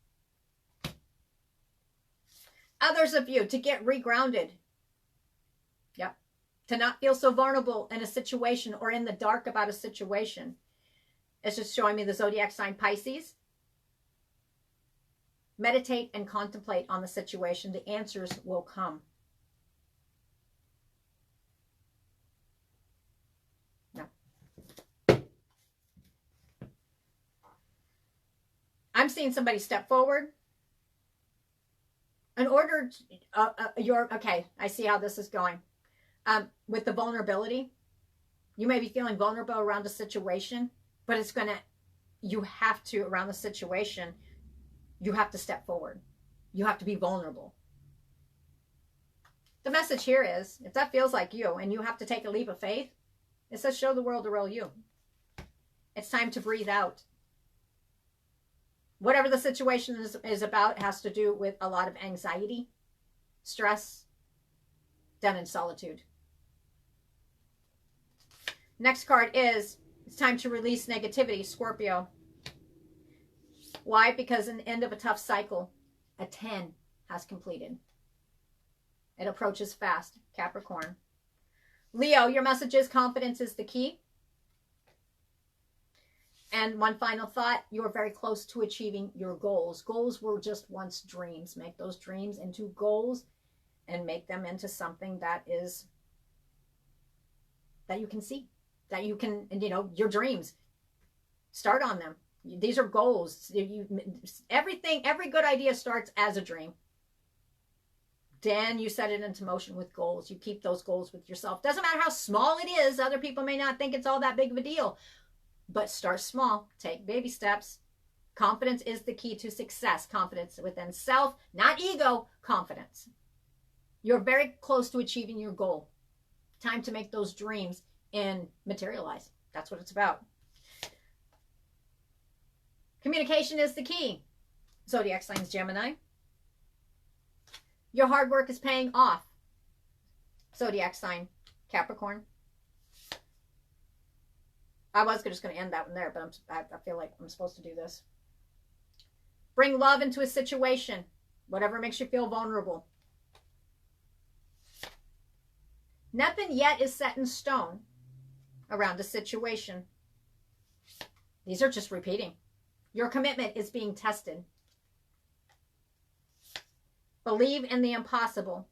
Speaker 1: Others of you to get regrounded. Yep. To not feel so vulnerable in a situation or in the dark about a situation. It's just showing me the zodiac sign Pisces. Meditate and contemplate on the situation. The answers will come. No. I'm seeing somebody step forward. in order to, okay, I see how this is going. With the vulnerability, you may be feeling vulnerable around a situation, but it's going to, you have to, around the situation, you have to step forward. You have to be vulnerable. The message here is, if that feels like you and you have to take a leap of faith, it says show the world the real you. It's time to breathe out. Whatever the situation is about has to do with a lot of anxiety, stress, done in solitude. Next card is, it's time to release negativity, Scorpio. Why? Because in the end of a tough cycle, a 10 has completed. It approaches fast, Capricorn. Leo, your message is confidence is the key. And one final thought, you are very close to achieving your goals. Goals were just once dreams. Make those dreams into goals and make them into something that is, that you can see, that you can, you know, your dreams. Start on them. These are goals. Everything, every good idea starts as a dream. Then you set it into motion with goals. You keep those goals with yourself. Doesn't matter how small it is. Other people may not think it's all that big of a deal. But start small. Take baby steps. Confidence is the key to success. Confidence within self, not ego, confidence. You're very close to achieving your goal. Time to make those dreams and materialize. That's what it's about. Communication is the key. Zodiac signs Gemini. Your hard work is paying off. Zodiac sign Capricorn. I was just going to end that one there, but I feel like I'm supposed to do this. Bring love into a situation. Whatever makes you feel vulnerable. Nothing yet is set in stone around a situation. These are just repeating. Your commitment is being tested. Believe in the impossible.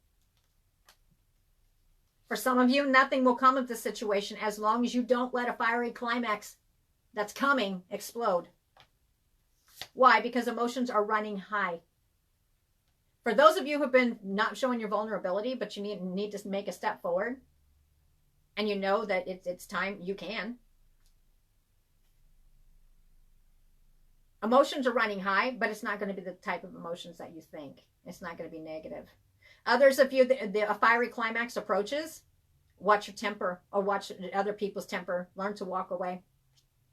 Speaker 1: For some of you, nothing will come of the situation as long as you don't let a fiery climax that's coming explode. Why? Because emotions are running high. For those of you who have been not showing your vulnerability, but you need to make a step forward, and you know that it's time, you can. Emotions are running high, but it's not going to be the type of emotions that you think. It's not going to be negative. Others of you, a fiery climax approaches, watch your temper or watch other people's temper. Learn to walk away.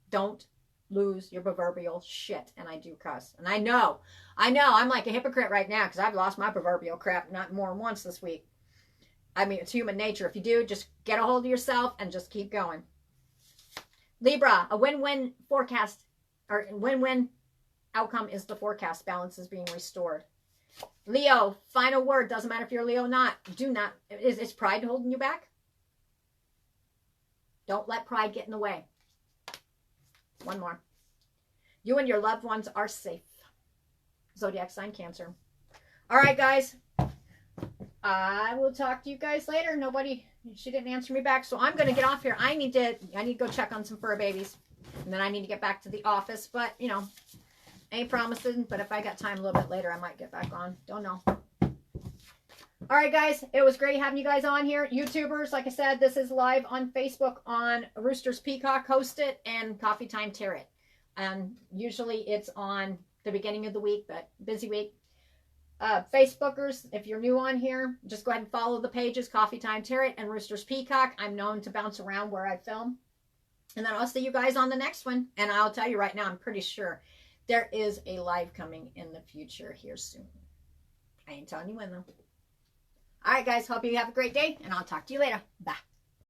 Speaker 1: Don't lose your proverbial shit. And I do cuss. And I know, I'm like a hypocrite right now because I've lost my proverbial crap not more than once this week. I mean, it's human nature. If you do, just get a hold of yourself and just keep going. Libra, a win-win forecast or win-win outcome is the forecast. Balance is being restored. Leo, final word. Doesn't matter if you're Leo or not. Do not. Is pride holding you back? Don't let pride get in the way. One more. You and your loved ones are safe. Zodiac sign Cancer. All right, guys. I will talk to you guys later. She didn't answer me back, so I'm going to get off here. I need to go check on some fur babies, and then I need to get back to the office. But you know, ain't promising. But if I got time a little bit later, I might get back on. Don't know. All right, guys. It was great having you guys on here. YouTubers, like I said, this is live on Facebook on Roosters Peacock, host it, and Coffee Time Tarot. And usually it's on the beginning of the week, but busy week. Facebookers, if you're new on here, just go ahead and follow the pages, Coffee Time Tarot and Roosters Peacock. I'm known to bounce around where I film. And then I'll see you guys on the next one. And I'll tell you right now, I'm pretty sure there is a live coming in the future here soon. I ain't telling you when, though. All right, guys. Hope you have a great day, and I'll talk to you later. Bye.